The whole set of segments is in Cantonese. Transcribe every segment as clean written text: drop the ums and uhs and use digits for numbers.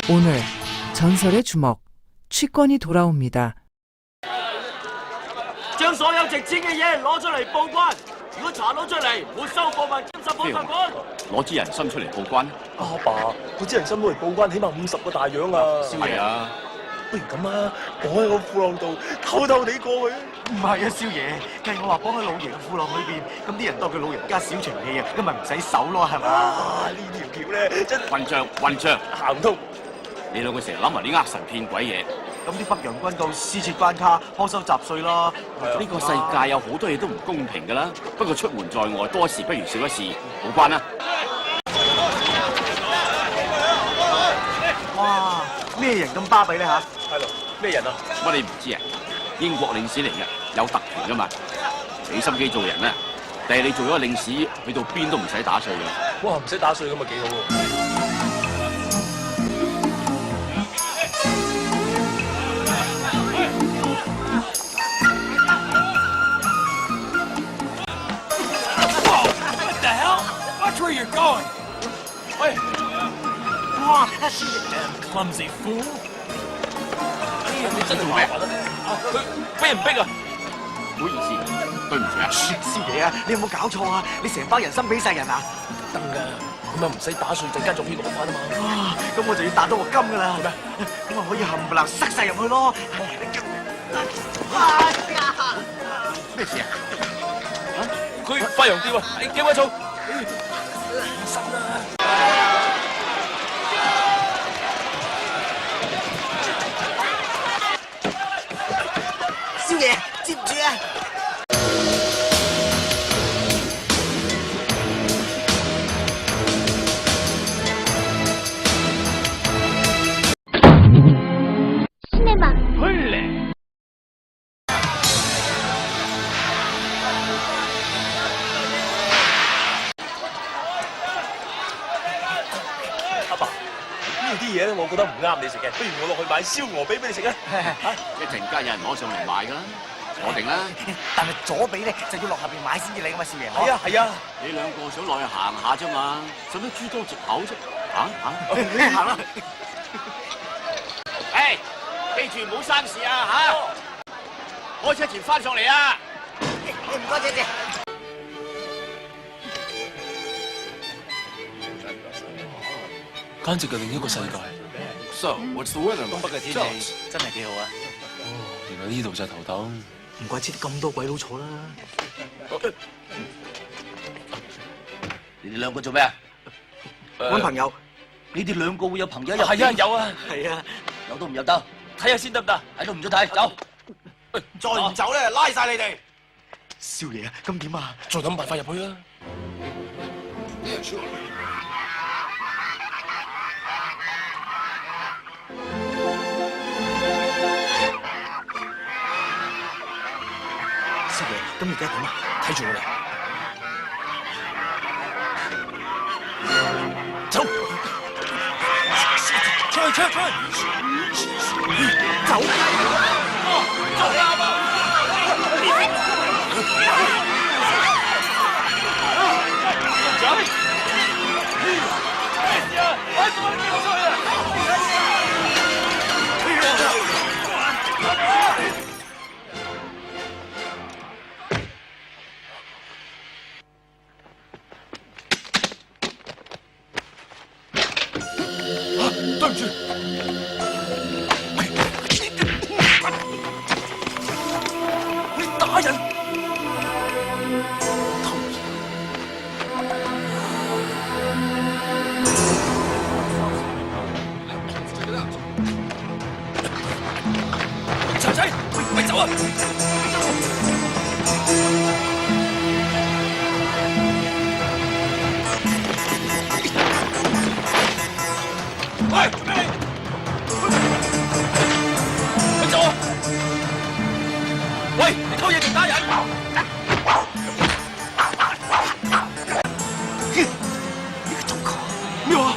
오늘 전설의 주먹 취권이 돌아옵니다. 將所有值錢嘅嘢攞出嚟報關。如果查到出嚟，沒收貨物，監察法官。攞支人參出嚟報關。阿爸，嗰支人參攞嚟報關，起碼50個大洋啊！係啊，不如咁啊，綁喺個褲浪度，偷偷地過去。唔係啊，少爺，計我話綁喺老爺嘅褲浪裏邊，咁啲人當佢老人家小長氣啊，咁咪唔使手咯，係嘛？啊，呢條橋咧真混帳，行唔通。你兩個成日諗埋啲呃神騙鬼嘢。咁啲北洋軍到私設關卡，苛收雜稅啦。呢個世界有好多嘢都唔公平㗎啦。不過出門在外，多一事不如少一事，報關啦。哇！咩人咁巴閉咧嚇？係咯，咩人啊？乜你唔知啊？英國領事嚟嘅，有特權㗎嘛。俾心機做人啦，但係你做咗領事，去到邊都唔使打稅㗎。哇，唔使打稅咁啊幾好喎！ Where you're going? 喂！哇 Clumsy fool! 你真做咩？佢俾人逼啊！唔好意思，對唔住啊。少爺啊，你有冇搞錯啊？你成包人參俾晒人啊？得㗎，咁啊唔使打稅，陣間仲可以攞翻啊嘛。哇！咁我就要打到個金㗎啦。係咩？咁我可以冚唪唥塞晒入去咯。咩事啊？佢發羊吊啊！你幾位做？ 少爺，接唔住啊！啲嘢咧，我覺得唔啱你食嘅，不如我落去買燒鵝髀俾你食啊！一陣間有人攞上嚟買㗎啦，坐定啦。但係左髀咧就要落下邊買先至嚟㗎嘛，少爺。係啊係啊，你兩個想落去行下啫嘛，使乜諸多藉口啫？你行啦。誒，記住唔好生事啊嚇！開車前翻上嚟啊！唔該，姐姐。 簡直係另一個世界。So what's the weather？ 東北嘅天氣真係幾好啊！哦，原來呢度就係頭等。唔怪之咁多鬼佬坐啦。你哋兩個做咩啊？揾朋友。你哋兩個會有朋友入？係啊，有啊，係啊，有都唔入得，睇下先得唔得？睇都唔准睇，走！再唔走咧，拉晒你哋。少爺啊，咁點啊？再諗辦法入去啊！ 少爺，咁而家點啊？睇住我哋，走！出去！走！走啦！對唔住，你打人！賊仔，喂走啊！你個中國咩話？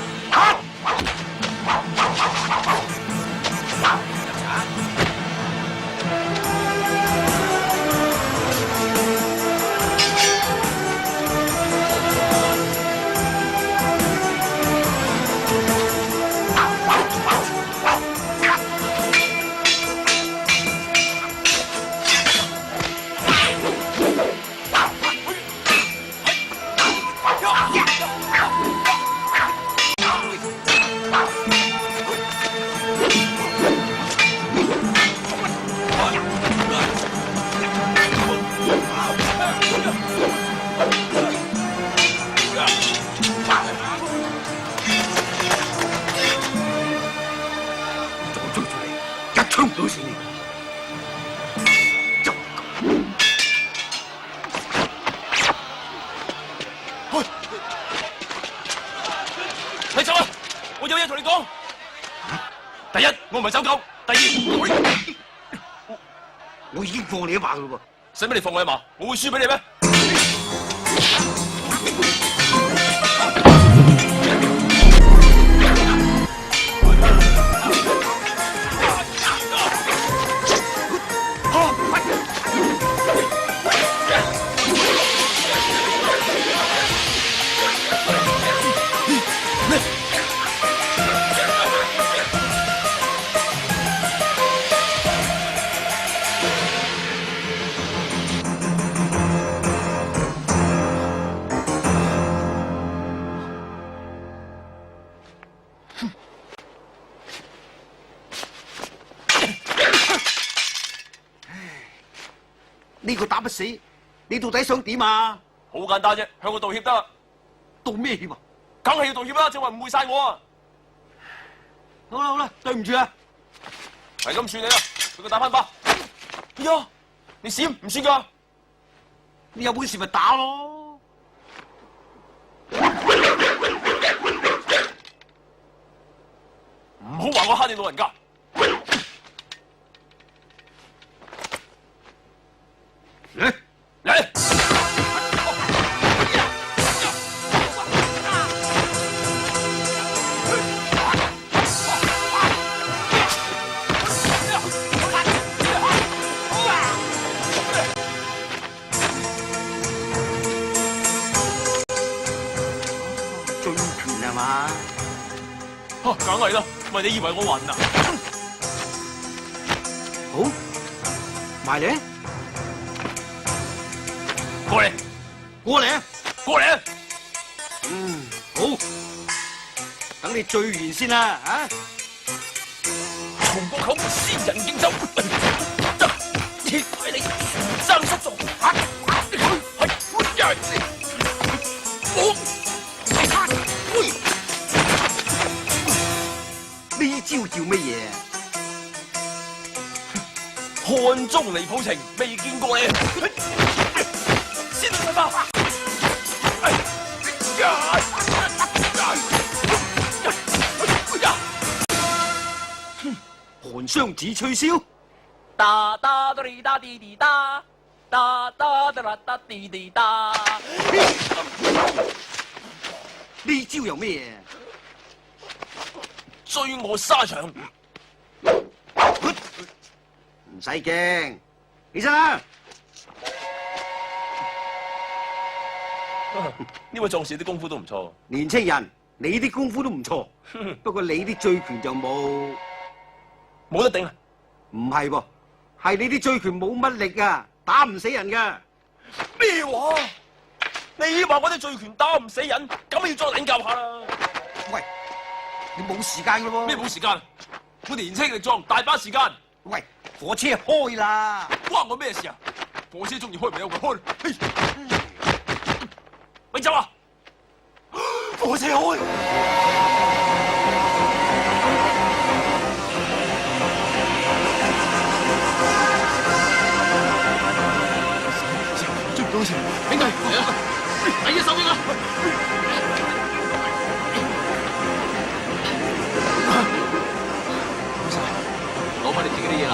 衝到死你！就你走啊！我有嘢同你講。第一，我唔係走狗；第二，我已經放你一馬噶咯使乜你放我一馬？我會輸俾你咩？呢個打不死，你到底想點啊？好簡單啫，向我道歉得啦。道咩歉啊？梗係要道歉啦，正話誤會晒我啊！好啦好啦，對唔住啊！係咁處理啦，俾佢打翻巴。哎呀，你閃唔算㗎？你有本事咪打咯！唔好話我蝦你老人家。嚟嚟！醉拳係嘛？梗係啦，咪你以為我暈啊？好，埋嚟，過嚟，過嚟啊！過嚟啊！好，等你醉完先啦，啊！從個口先人敬酒，切開你生叔叔，呢招叫乜嘢？漢中離譜情，未見過你。先得吧。寒霜子吹簫，噠噠噠哩噠滴滴噠，噠噠噠啦噠滴滴噠。呢招又咩嘢？追我沙場，唔使驚，起身啦！呢位壯士啲功夫都唔錯。年青人，你啲功夫都唔錯，不過你啲醉拳就冇得頂啊！唔係噃，係你啲醉拳冇乜力啊，打唔死人噶。咩話？你話我啲醉拳打唔死人，咁要再領教下啦。喂，你冇時間噶喎。咩冇時間？我年青力壯，大把時間。喂，火車開啦！關我咩事啊？火車中意開咪有佢開。咪走啊！火車開。追唔到前，兄弟嚟啦！第一手邊啊！攞翻你自己啲嘢啦！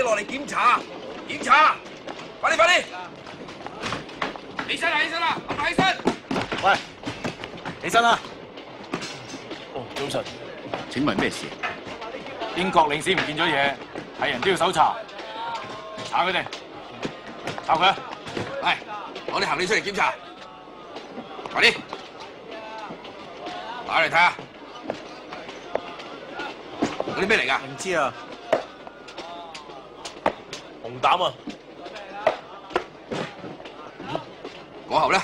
落嚟檢查，檢查，快啲快啲！起身啦起身啦，起身！喂，起身啦！哦，早晨。請問咩事？英國領事唔見咗嘢，係人都要搜查，查佢哋，查佢。嚟，攞啲行李出嚟檢查，快啲！打嚟睇下，嗰啲咩嚟㗎？唔知啊，紅膽啊！過後咧，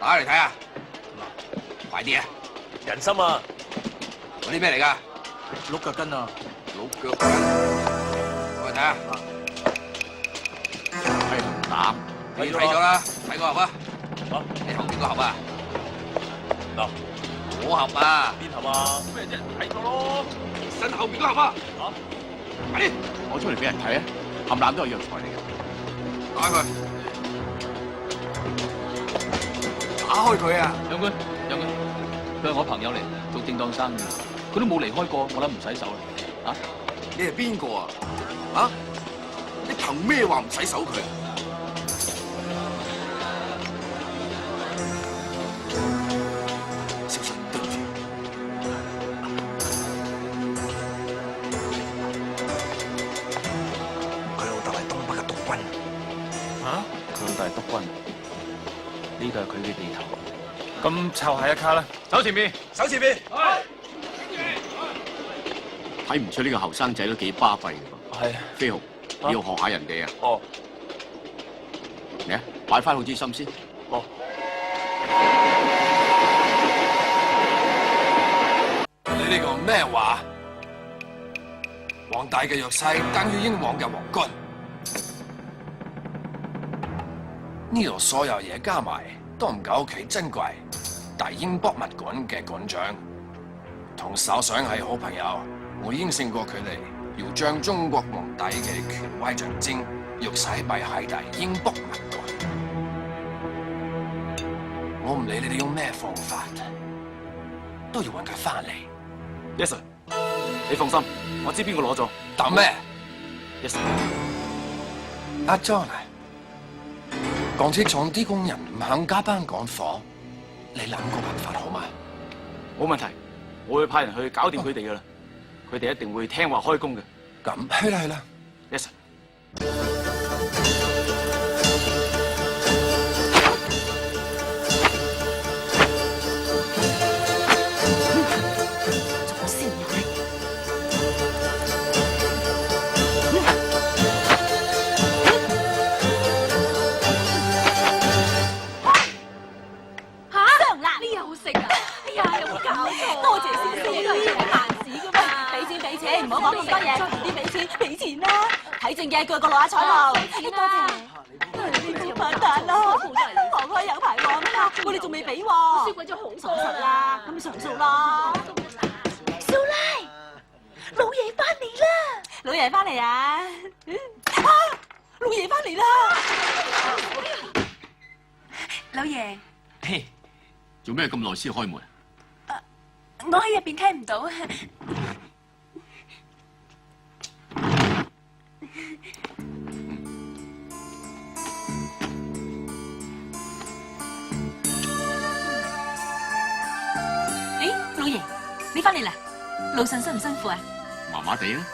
打嚟睇下，快啲啊！人參啊！嗰啲咩嚟㗎？鹿腳筋啊！老腳筋，我嚟睇下。係紅膽。你睇咗啦，睇個盒啊！啊，你後邊個盒啊？嗱，嗰盒啊！邊盒啊？咩啫？睇咗咯，身後邊個盒啊！啊，快啲攞出嚟俾人睇啊！冚唪唥都係藥材嚟嘅。打佢！打開佢啊！楊官，佢係我朋友嚟，做正當生意，佢都冇離開過，我諗唔洗手啦。啊？你係邊個啊？啊？你憑咩話唔洗手佢？小心，對唔住。佢老豆係東北嘅督軍。嚇？佢老豆係督軍，呢個係佢嘅地頭。咁湊下一卡啦，走前面。手前邊。睇唔出呢個後生仔都幾巴閉嘅噃。係。飛豪，你要學下人哋啊！哦。嚟啊，擺翻好支心先。哦。你呢個咩話？黃大嘅弱勢等於英皇嘅皇冠。呢度所有嘢加埋都唔夠屋企珍貴。大英博物館嘅館長同首相係好朋友，我應承過佢哋要將中國皇帝嘅權威象徵玉璽擺喺大英博物館。我唔理你哋用咩方法，都要揾佢翻嚟。 Yes sir，你放心，我知邊個攞咗。等咩 ？Yes sir。阿 John 啊，港鐵廠啲工人唔肯加班趕火，你諗個辦法好嗎？冇問題，我會派人去搞掂佢哋噶啦，佢哋一定會聽話開工嘅。咁去啦去啦。 Yes sir。唔好講咁多嘢，啲俾錢啦！睇正嘅腳個落下彩路，多謝。你好笨蛋啦，行開有排旺啊嘛，我哋仲未俾喎。輸鬼咗好多啦，咁上數啦。蘇拉，老爺翻嚟啦！老爺翻嚟啊！老爺翻嚟啦！老爺，嘿，做咩咁耐先開門？我喺入邊聽唔到。老爺，你翻嚟啦？路上辛唔辛苦啊？麻麻地啦，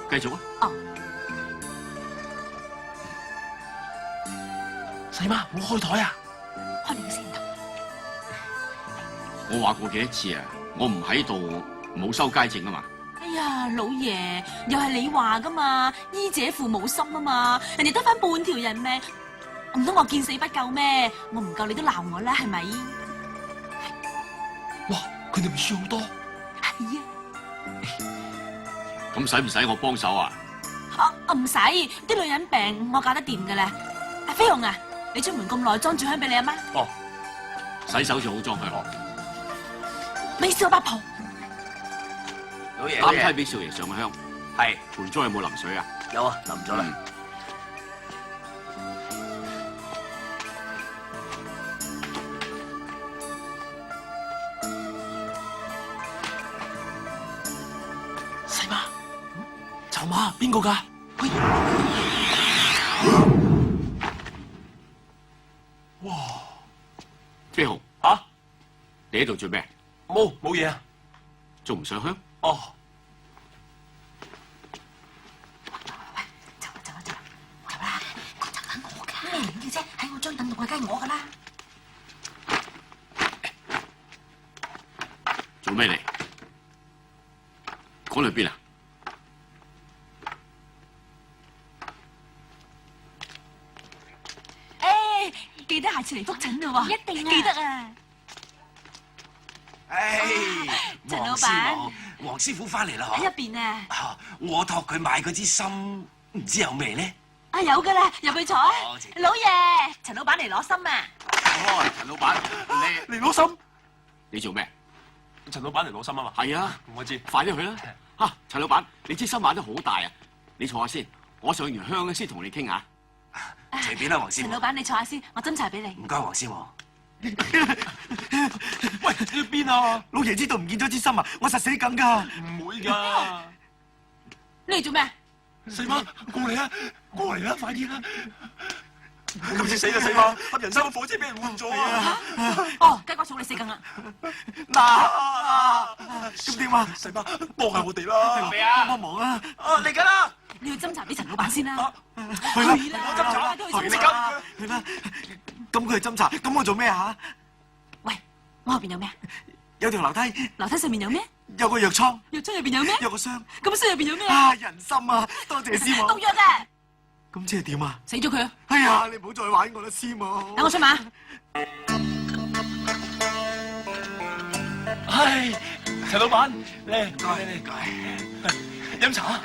繼續啊！哦，細媽，唔好開台啊！開你個先頭。我話過幾多次啊？我唔喺度，冇收街證啊嘛！哎呀，老爺，又係你話噶嘛？醫者父母心啊嘛，人哋得翻半條人命，唔通我見死不救咩？我唔救你都鬧我啦，係咪？哇！佢哋唔輸好多。係啊。咁使唔使我幫手啊？唔使，啲女人病我搞得掂噶啦。阿飛鴻啊，你出門咁耐，裝住香俾你阿媽。哦，洗手就好裝香。美少八婆。老爺，啱梯俾少爺上個香。係。盆栽有冇淋水啊？有啊，淋咗啦。細媽，走嘛？邊個㗎？飛鴻，啊？你喺度做咩？冇嘢啊？仲唔上香？哦，走啦！個就等我㗎。咩料嘅啫？喺我張凳度啊，梗係我㗎啦。做咩嚟？講去邊啊？誒，記得下次嚟覆診啦喎。一定啊！記得啊！陳老闆，黃師傅翻嚟啦喺入邊啊！我託佢買嗰支心，唔知有未咧？啊有㗎啦，入去坐。老爺，陳老闆嚟攞心啊！哦，陳老闆，嚟攞心。你做咩？陳老闆嚟攞心啊嘛。係啊，我知。快啲去啦！嚇，陳老闆，你支心買得好大啊！你坐下先，我上完香咧先同你傾下。隨便啦，黃師傅。陳老闆，你坐下先，我斟茶俾你。唔該，黃師傅。喂，你邊啊？老爺知道唔見咗支心啊，我實死梗㗎。唔會㗎。你嚟做咩？四媽，過嚟啊！過嚟啦，快啲啦！今次死啦，四媽！合人生嘅火車俾人換咗啊！哦，雞骨草你死梗啦！嗱，咁點啊？四媽，幫下我哋啦！未啊？幫忙啊！嚟緊啦！你去斟茶俾陳老闆先啦。去啦，我斟茶，都去斟你茶。去啦。咁佢去斟茶，咁我做咩啊？喂，我後邊有咩？有條樓梯，樓梯上面有咩？有個藥倉，藥倉入邊有咩？有個箱。咁箱入邊有咩啊？啊，人參啊！多謝師母。毒藥啊！咁即係點啊？死咗佢啊！哎呀，你唔好再玩我啦，師母。等我出馬。唉，陳老闆，嚟，唔該。飲茶。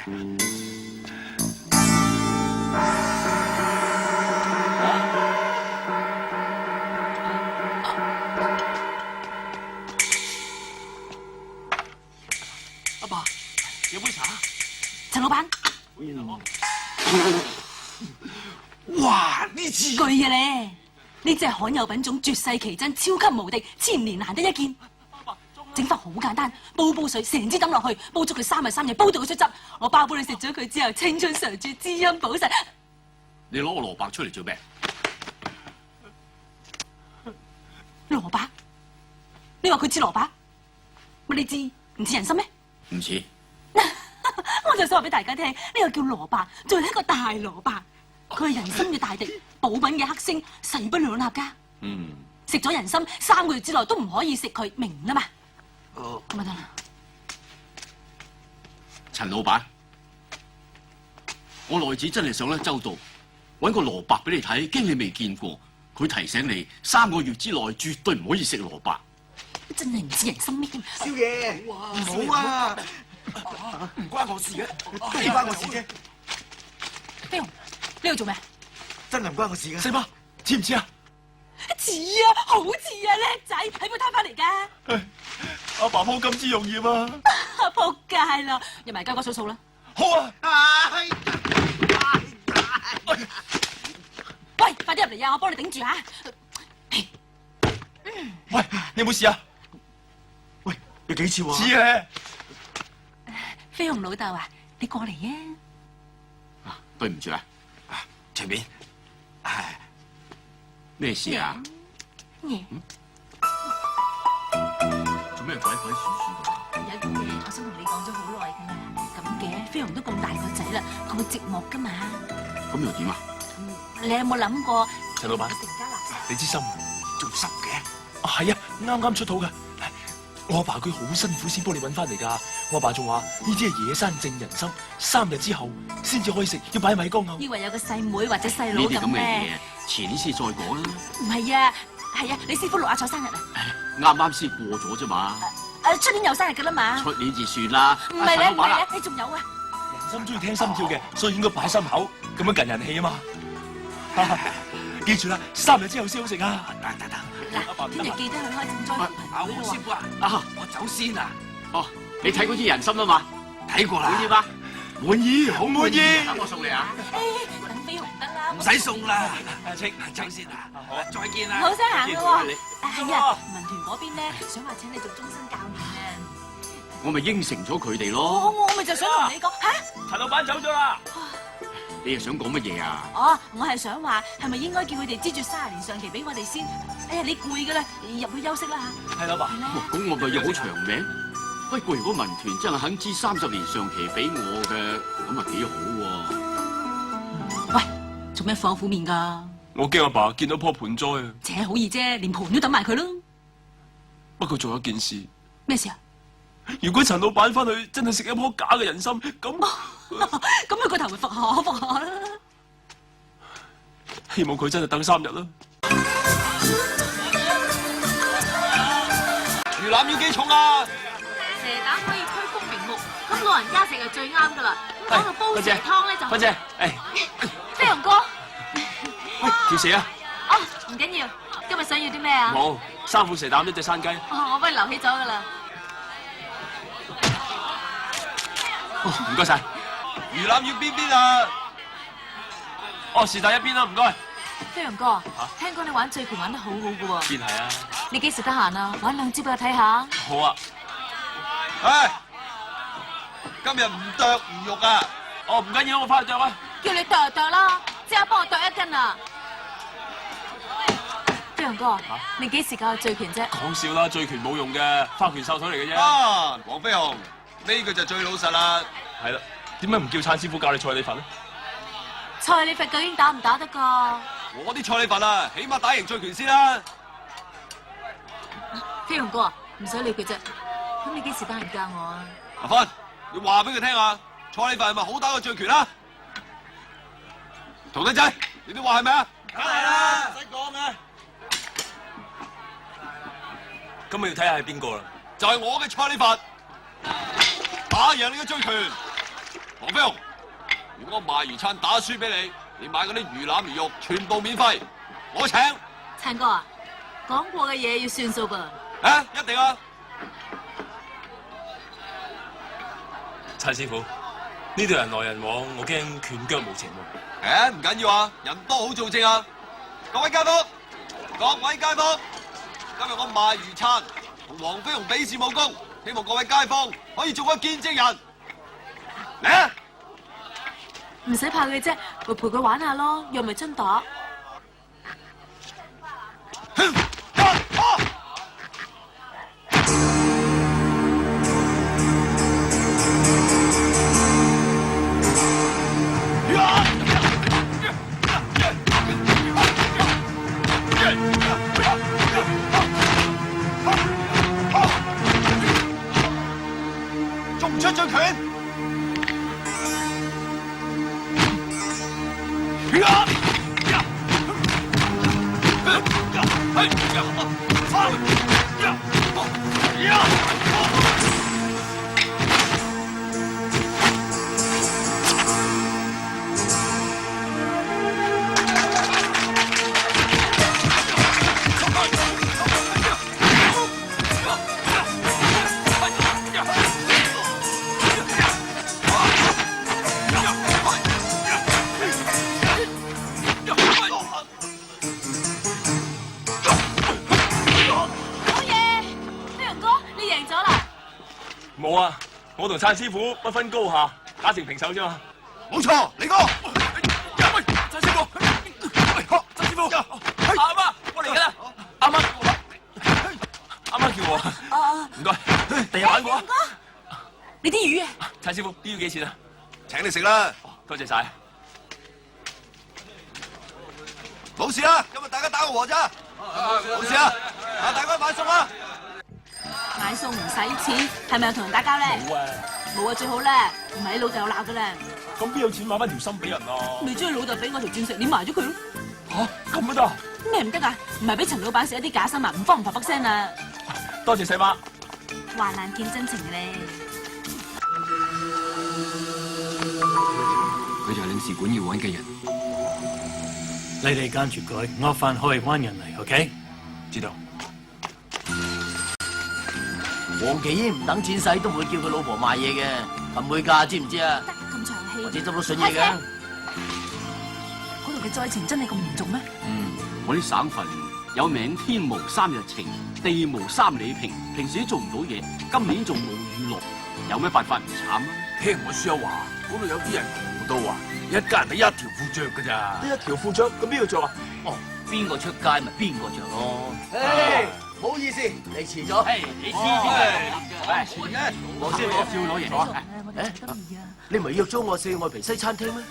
阿爸，有杯茶。陳老闆，哇！呢支巨嘅咧，呢隻係罕有品種，絕世奇珍，超級無敵，千年難得一見。整法好簡單，煲水，成支抌落去，煲足佢3日3夜，煲到佢出汁。我包保你食咗佢之後，青春常駐，滋陰補腎。你攞個蘿蔔出嚟做咩？蘿蔔？你話佢似蘿蔔？乜你知唔似人參咩？唔似。我就想話俾大家聽，呢個叫蘿蔔，仲係一個大蘿蔔。佢係人參嘅大敵，補品嘅克星，勢不兩立㗎。食咗人參3個月之內都唔可以食佢，明啦嘛？咁咪得啦。陳老闆，我內子真係想得周到，揾個蘿蔔俾你睇，驚你未見過。佢提醒你3個月之內絕對唔可以食蘿蔔。真係唔似人參咩？少爺，唔好啊！唔關我事嘅，都唔關我事啫。飛鴻，呢度做咩？真係唔關我事嘅。四媽，似唔似啊？似啊，好似啊，叻仔，喺邊攤翻嚟㗎？阿爸幫金枝用業啊！仆街啦，入埋雞骨數啦。好啊！喂，快啲入嚟啊！我幫你頂住嚇。喂，你有冇事啊？喂，有幾次喎？似咧。飛鴻老豆啊，你過嚟啊！對唔住啊，隨便。咩事啊？嘢做咩鬼鬼祟祟㗎？有啲嘢我想同你講咗好耐㗎啦。咁嘅，飛鴻都咁大個仔啦，佢會寂寞㗎嘛？咁又點啊？你有冇諗過？陳老闆，成家立室。你支心仲濕嘅。係啊，啱啱出土㗎。我阿爸佢好辛苦先幫你揾翻嚟㗎。我阿爸仲話呢啲係野山正人參，3日之後先至可以食，要擺米缸後。以為有個細妹或者細佬呢啲咁嘅咁咩？嘢，遲啲先再講啦。唔係啊，係啊，你師傅6阿彩生日啊！啱啱先過咗啫嘛，出年有生日㗎啦嘛。出年至算啦。唔係咧，唔係咧，你仲有啊？人參中意聽心跳嘅，所以應該擺心口，咁樣近人氣啊嘛。記住啦，3日之後先好食啊！得。嗱，聽日記得去開正裝。黃師傅啊，我走先啊！哦，你睇嗰支人參啊嘛，睇過啦。滿意嗎？滿意，好滿意。等我送你啊！等飛鴻得啦。唔使送啦，阿清走先啊！再見啦。好想行嘅喎。你係啊，文團嗰邊咧想話請你做終身教練啊。我咪應承咗佢哋咯。我咪就想同你講吓。陳老闆走咗啦。你又想講乜嘢啊？哦，我係想話，係咪應該叫佢哋支住30年上期俾我哋先？哎呀，你攰噶啦，入去休息啦嚇。係老闆。哇，咁我咪要好長命。不過如果民團真係肯支30年上期俾我嘅，咁啊幾好喎。喂，做咩放苦面㗎？我驚阿爸見到棵盆栽啊！扯好易啫，連盤都等埋佢咯。不過仲有件事，咩事啊？如果陳老闆翻去真係食一棵假嘅人參，咁咁佢個頭會復下啦。希望佢真係等3日啦。魚腩要幾重啊？蛇膽可以驅風明目，咁老人家食就最啱噶啦。咁講到煲蛇湯咧就，芬姐，飛鴻哥，喂，條蛇啊！哦，唔緊要，今日想要啲咩啊？冇，3副蛇膽，1隻山雞。哦，我幫你留起咗噶啦。唔該晒。魚腩要邊啊？哦，是但一邊啦，唔該。飛鴻哥，聽講你玩醉拳玩得好好噶喎。邊係啊？你幾時得閒啊？玩2支俾我睇下。好啊。唉，今日唔剁唔肉啊！哦，唔緊要，我翻去剁啊。叫你剁就剁啦，即刻幫我剁1斤啊！飛鴻哥，你幾時教醉拳啫？講笑啦，醉拳冇用嘅，花拳繡腿嚟嘅啫。啊，黃飛鴻，呢個就最老實啦。係啦，點解唔叫燦師傅教你蔡李佛咧？蔡李佛究竟打唔打得㗎？我啲蔡李佛啊，起碼打贏醉拳先啦。飛鴻哥，唔使理佢啫。咁你幾時得閒教我啊？阿芬，你話俾佢聽啊，蔡李佛係咪好打過醉拳啊？徒弟仔，你哋話係咪啊？梗係啦，唔使講嘅。咁我要睇下係邊個啦。就係我嘅蔡李佛，打贏你嘅醉拳。黃飛鴻，如果賣魚撐打輸俾你，你買嗰啲魚腩魚肉全部免費，我請。燦哥啊，講過嘅嘢要算數噃。啊，一定啊！燦師傅，呢度人來人往，我驚拳腳無情喎。誒，唔緊要啊，人多好做證啊！各位街坊，今日我賣魚撐同黃飛鴻比試武功，希望各位街坊可以做個見證人。嚟啊！唔使怕佢啫，咪陪佢玩下咯，又咪真打。仲唔出醉拳？冇啊，我同燦師傅不分高下，打成平手啫嘛。冇錯，李哥。喂，燦師傅，燦師傅，阿媽，我嚟緊啦。阿媽叫我。唔該，第日玩過啊。你啲魚啊？燦師傅，啲魚幾錢啊？請你食啦。多謝晒。冇事啦，今日大家打個和咋。冇事啦，大家買餸啦。買餸唔使錢，係咪又同人打交咧？冇啊，冇啊，最好啦，唔係你老豆有鬧噶啦。咁邊有錢買翻條心俾人啊？咪將你老豆俾我條鑽石鏈埋咗佢咯。嚇，咁都得？咩唔得啊？唔係俾陳老闆食一啲假新聞，唔慌唔發聲啊！多謝細媽。患難見真情咧。佢就係領事館要揾嘅人。你哋跟住佢，我返去揾人嚟 ，OK？ 知道。黃奇英唔等錢使都唔會叫佢老婆賣嘢嘅，唔會㗎，知唔知啊？得咁長氣，或者執到信嘢嘅。嗰度嘅災情真係咁嚴重咩？我啲省份有名天無三日晴，地無三里平，平時都做唔到嘢，今年仲冇雨落，有咩辦法唔慘啊？聽我師友話，嗰度有啲人窮到啊，一家人得一條褲着㗎咋。得一條褲着，咁邊個着啊？哦，邊個出街咪邊個着咯。唔好意思，你遲咗。你黐線嘅，黃師傅，少攞嘢。你唔係約咗我四愛皮西餐廳咩？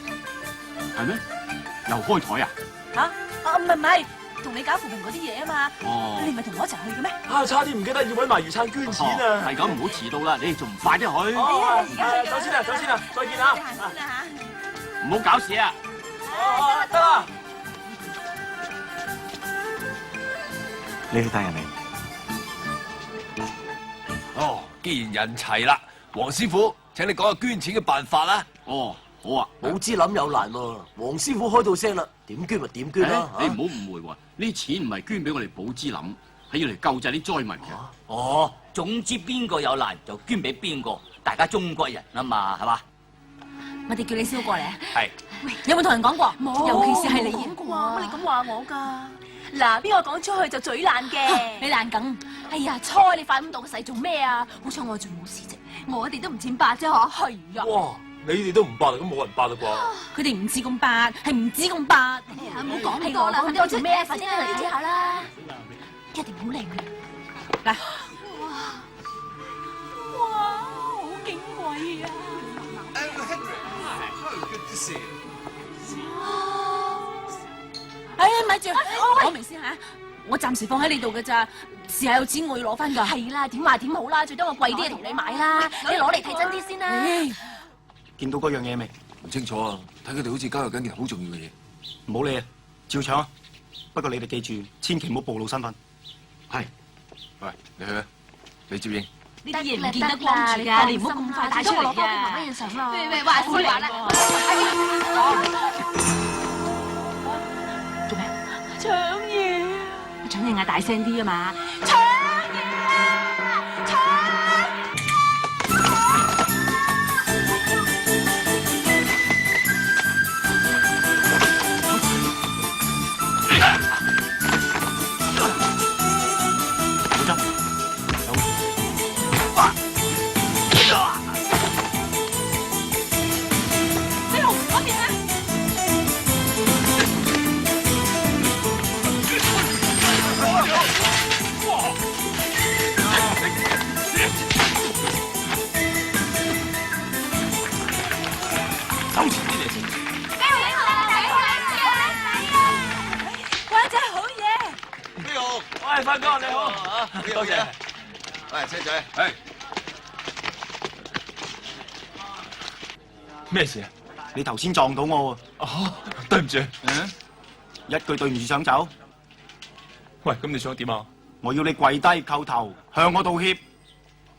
係咩？又開台啊？嚇？唔係，同你搞扶貧嗰啲嘢啊嘛。哦，你唔係同我一齊去嘅咩？差啲唔記得要揾埋魚撐捐錢啊！係咁，唔好遲到啦，你哋仲唔快啲去？走先啦，再見啊！唔好搞事啊！得啦。你去帶人嚟。哦，既然人齊啦，黃師傅，請你講下捐錢嘅辦法啦。哦，好啊，冇知諗有難喎。黃師傅開到聲啦，點捐咪點捐啦。你唔好誤會喎，呢錢唔係捐俾我哋寶芝林，係要嚟救濟啲災民嘅。哦，總之邊個有難就捐俾邊個，大家中國人啊嘛，係嘛？我哋叫你燒過嚟啊！係。有冇同人講過？冇，尤其是係你講過啊！乜你咁話我㗎？嗱，邊個講出去就嘴爛嘅？你爛梗！哎呀，猜你快咁到個世做咩啊？好彩我仲冇事啫，我哋都唔似八啫嗬。係啊！哇，你哋都唔八啦，咁冇人八啦啩？佢哋唔似咁八，係唔止咁八。唔好講咁多啦，我做咩？快啲嚟睇下啦！一定好靚嘅。嗱，哇，好矜貴啊！哎，咪住，講明先嚇，我暫時放喺你度嘅咋，時下有錢我要攞翻㗎。係啦，點話點好啦，最多我貴啲嘅同你買啦，你攞嚟睇真啲先啦。見到嗰樣嘢未？唔清楚啊，睇佢哋好似交流緊件好重要嘅嘢。唔好理啊，照搶啊！不過你哋記住，千祈唔好暴露身份。係。喂，你去啊，你接應。呢啲嘢唔見得光住㗎，你唔好咁快帶出嚟啊！乜嘢相咯？喂，話事話啦。做咩？搶嘢！搶嘢嗌大聲啲啊嘛！搶嘢！發哥你好，多謝。喂，車仔，係咩事啊？你頭先撞到我喎。哦，對唔住。一句對唔住想走。喂，咁你想點啊？我要你跪低叩頭向我道歉。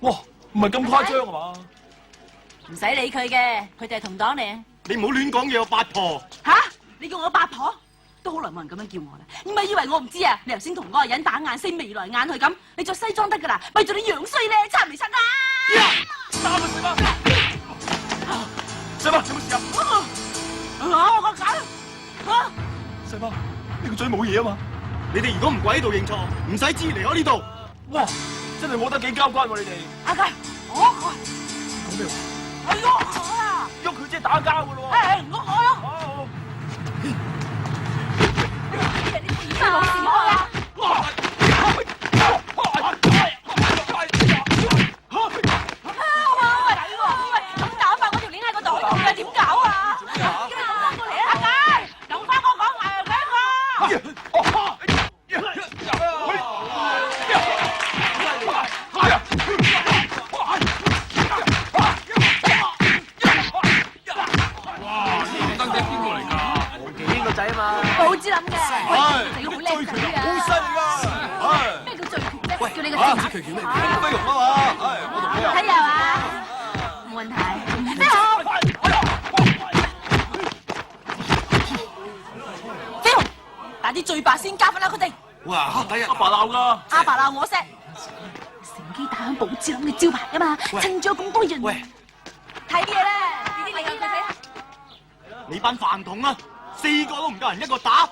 哇，唔係咁誇張啊嘛？唔使理佢嘅，佢哋係同黨嚟。你唔好亂講嘢啊，八婆！吓？你叫我八婆？都好耐冇人咁樣叫我啦，唔係以為我唔知啊？你頭先同嗰個人打眼色眉來眼去咁，你着西裝得噶啦，咪做你樣衰咧，插唔嚟插啊！打啊！細媽，細媽有冇事啊？我個仔，細媽，你個嘴冇嘢啊嘛？你哋如果唔跪喺度認錯，唔使知離開呢度。哇，真係冇得幾交關喎你哋。阿雞，講咩話？係喐我啊！喐佢即係打交噶咯喎。係喐我咯。你冇事開啊！咁打法我條鏈喺個袋度嘅，點搞啊？過嚟啊！阿雞，用翻我講話俾我。寶芝林嘅，你好叻仔啊！好犀利㗎！咩叫醉拳啫？喂，叫你個知佢叫咩？飛龍啊嘛！我同你啊。睇下嘛，冇問題。飛龍，飛龍，打啲最白先加分啦，佢哋。哇！第日阿爸鬧㗎。阿爸鬧我識，乘機打響寶芝林嘅招牌啊嘛，趁咗咁多人。喂，睇啲嘢咧，呢啲你有佢哋。你班飯桶啊！4個都唔夠人一個打。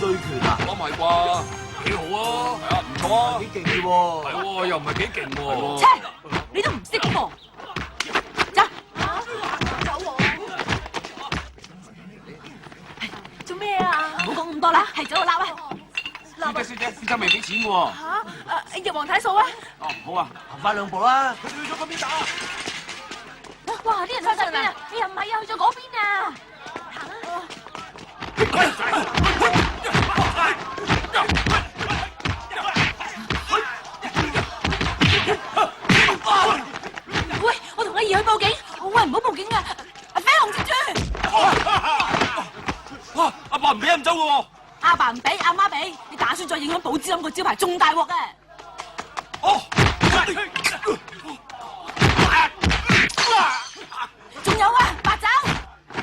對拳啊？我唔係啩？幾好啊！係啊，唔錯啊！幾勁嘅喎。係喎，又唔係幾勁喎。切，你都唔識喎。走。走做咩啊？唔好講咁多啦，係走就攬啦。小姐，先生未俾錢嘅喎。嚇？入黃太數啊！哦，好啊。行快兩步啦。佢哋去咗嗰邊打。哇！啲人去晒邊啊？你又唔係啊？去咗嗰邊啊？喂！我同阿姨去報警。喂，唔好報警啊！阿飛龍接住。哇！阿爸唔俾飲酒嘅喎。阿爸唔俾，阿媽俾。你打算再影響寶芝林個招牌，仲大鑊嘅。哦。仲有啊，白酒、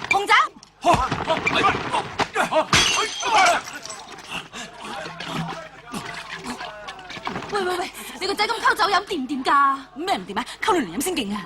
紅酒。喂，你個仔咁溝酒飲掂唔掂㗎？咩唔掂啊？溝你嚟飲先勁啊！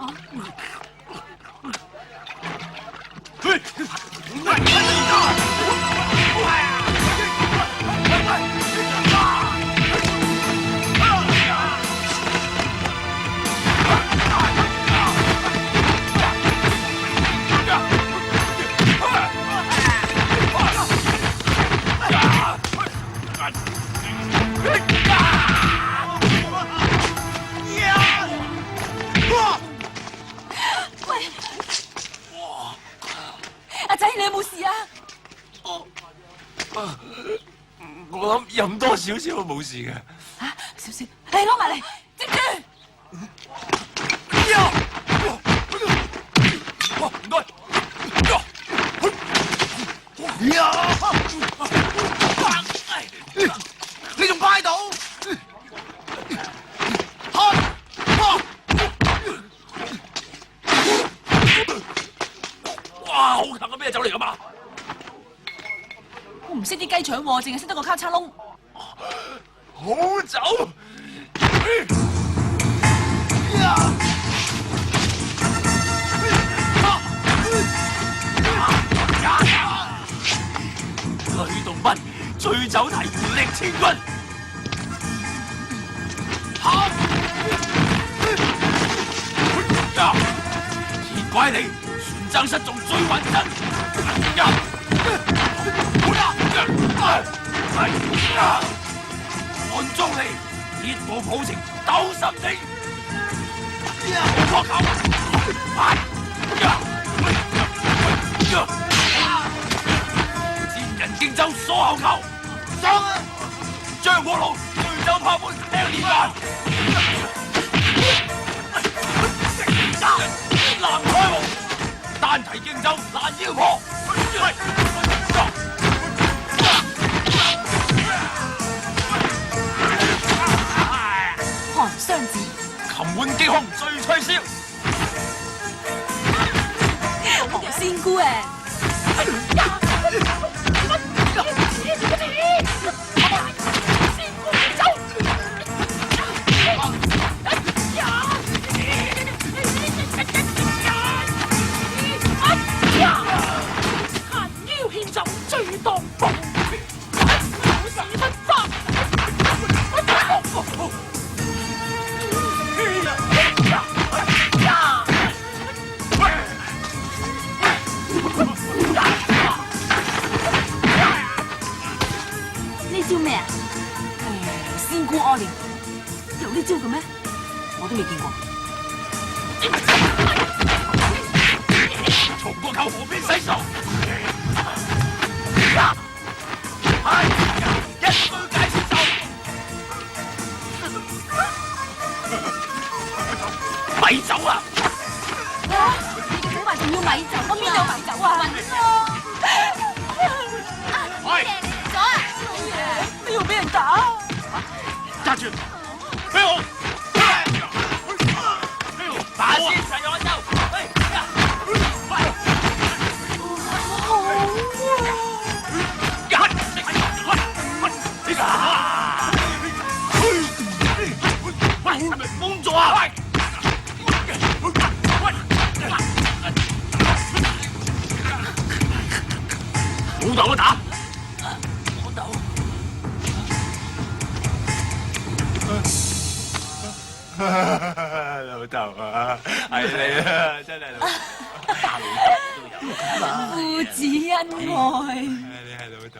喂，阿仔，你有冇事啊？我諗飲多少少冇事嘅。嚇，少少，你攞埋嚟，接住。唔該。你仲派到？哇！好強啊！咩酒嚟㗎嘛？我唔識啲雞腸喎，淨係識得個交叉窿。好酒。呂洞賓醉酒提力千鈞。鐵拐李，船爭失重最穩陣。按中你，鐵步抱情鬥心地。我賤人敬酒鎖後球。上啊！張國龍醉酒拍門聽連環。南開王單提敬酒難腰破。寒霜子，琴喚機空醉吹簫。黃仙姑誒。招咩啊？仙姑屙尿，有呢招嘅咩？我都未見過。從過球河邊洗手。一句解釋手。米酒啊！你個仔話仲要米酒，我邊有米酒啊？喂！你要俾人打？揸住！俾我！打先上咗周。好啊！老豆啊，係你啊，真係老豆。父子恩愛。你係老豆。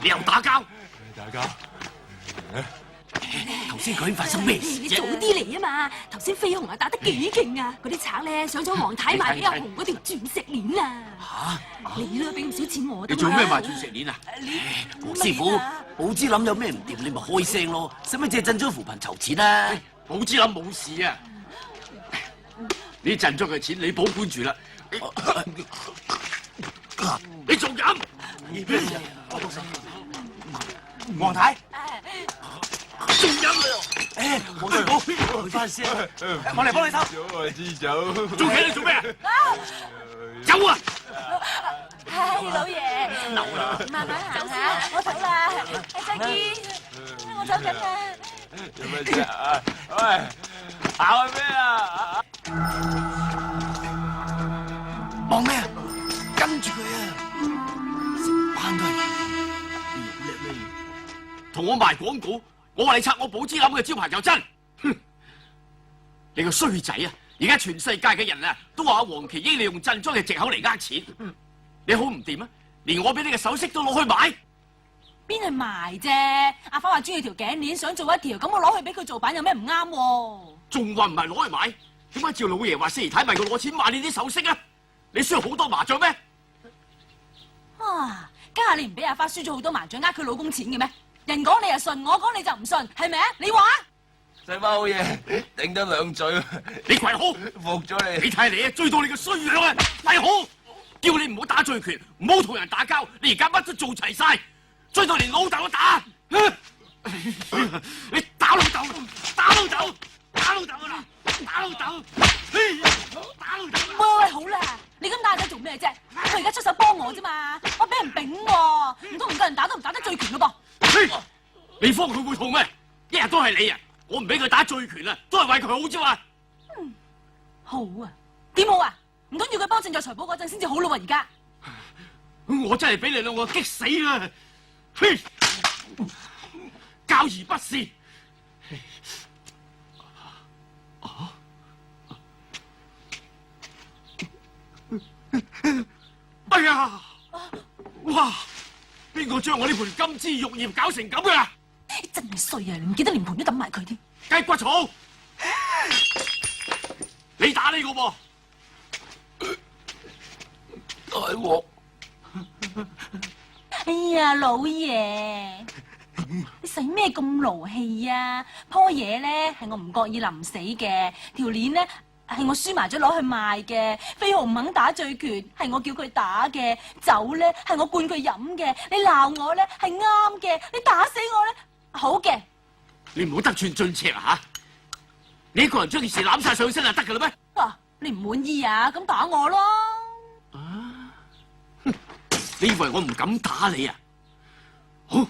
你又打交？打交。頭先究竟發生咩事啫？你早啲嚟啊嘛！頭先飛鴻啊打得幾勁啊！嗰啲賊咧上咗黃太賣俾阿紅嗰條鑽石鏈啊！嚇！你啦，俾唔少錢我。你做咩賣鑽石鏈啊？黃師傅，寶芝林有咩唔掂，你咪開聲咯，使乜借鎮章扶貧籌錢啊？寶芝林冇事啊！你陣咗嘅錢你保管住啦。你仲飲？黃太。仲飲啊！黃師傅，翻先，我嚟幫你手。我知走。做企你做咩啊？走啊！老爺，慢慢行下，我走啦，再見，我走緊啦。做乜啫啊？喂，行去咩啊？望咩啊？跟住佢啊！成班都係同我賣廣告，我話你拆我寶芝林嘅招牌就真。哼！你個衰仔啊！而家全世界嘅人啊，都話阿黃麒英利用鎮莊嘅藉口嚟呃錢。你好唔掂啊！連我俾你嘅首飾都攞去買。邊係賣啫？阿花話中意條頸鏈，想做一條，咁我攞去俾佢做版有咩唔啱？仲話唔係攞去買？點解照老爺話四姨太問佢攞錢買呢啲首飾啊？你輸好多麻雀咩？啊！家下你唔俾阿花輸咗好多麻雀，呃佢老公錢嘅咩？人講你又信，我講你就唔信，係咪啊？你話？細胞好嘢，頂得兩嘴。你跪好，服咗你。你睇你啊，追到你個衰樣啊！跪好，叫你唔好打醉拳，唔好同人打交，你而家乜都做齊晒，追到連老豆都打。你打老豆，打老豆，打老豆啊啦！打老豆，打老豆。喂，好啦，你咁大仔做咩啫？佢而家出手幫我啫嘛，我俾人丙喎，唔通唔夠人打都唔打得醉拳咯噃？你方佢會痛咩？一日都係你啊！我唔俾佢打醉拳啊，都係為佢好啫嘛。好啊，點好啊？唔通要佢幫襯在財寶嗰陣先至好咯喎？而家我真係俾你兩個激死啦！嘿，教而不是。哎呀！哇！邊個將我呢盤金枝玉葉搞成咁噶？真係衰啊！你唔記得連盤都抌埋佢添。雞骨草，你打呢個噃？大鑊！哎呀，老爺，你使咩咁勞氣啊？樖嘢咧係我唔覺意淋死嘅，條鏈咧係我輸埋咗攞去賣嘅，飛鴻唔肯打醉拳係我叫佢打嘅，酒咧係我灌佢飲嘅，你鬧我咧係啱嘅，你打死我咧好嘅。你唔好得寸進尺啊吓！你一個人將件事攬晒上身就得噶啦咩？啊，你唔滿意啊？咁打我咯！你以為我唔敢打你啊？好，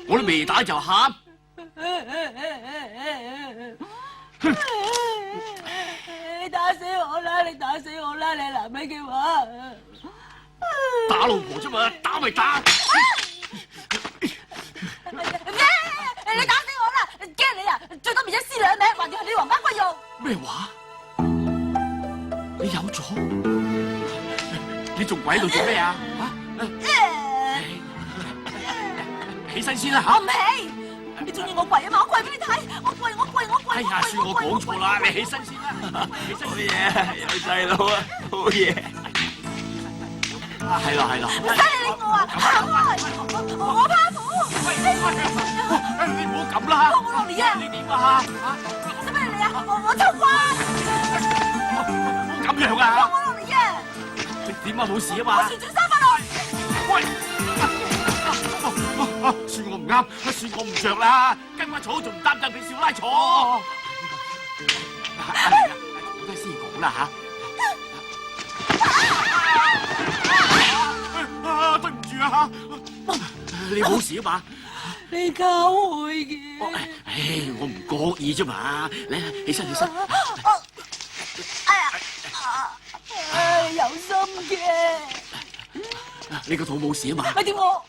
我都未打就喊。你打死我啦！你打死我啦！你男人嘅話，打老婆啫嘛，打咪打。你打死我啦！驚你啊！最多咪一屍兩命，還要係你皇家貴用。咩話？你有咗？你仲跪喺度做咩啊？起身先啦吓！我唔起，你仲要我跪啊嘛？我跪俾你睇，我跪。哎呀，算我講錯啦，你起身先啦。起身。好嘢，有細佬啊，好嘢。係啦。唔使你理我啊！行開，我怕苦。你唔好咁啦。放我落嚟啊！你點啊？使乜你啊？我抽瓜。咁樣啊？放我落嚟啊！你點啊？冇事啊嘛？我旋轉三百落。喂！算我唔啱，算我唔着啦。跟我坐仲唔擔凳俾少拉坐。我都係先講啦吓。對唔住啊！你冇事啊嘛？你搞我嘅。唉，我唔覺意啫嘛。嚟，起身。有心嘅。你個肚冇事啊嘛？咪掂我。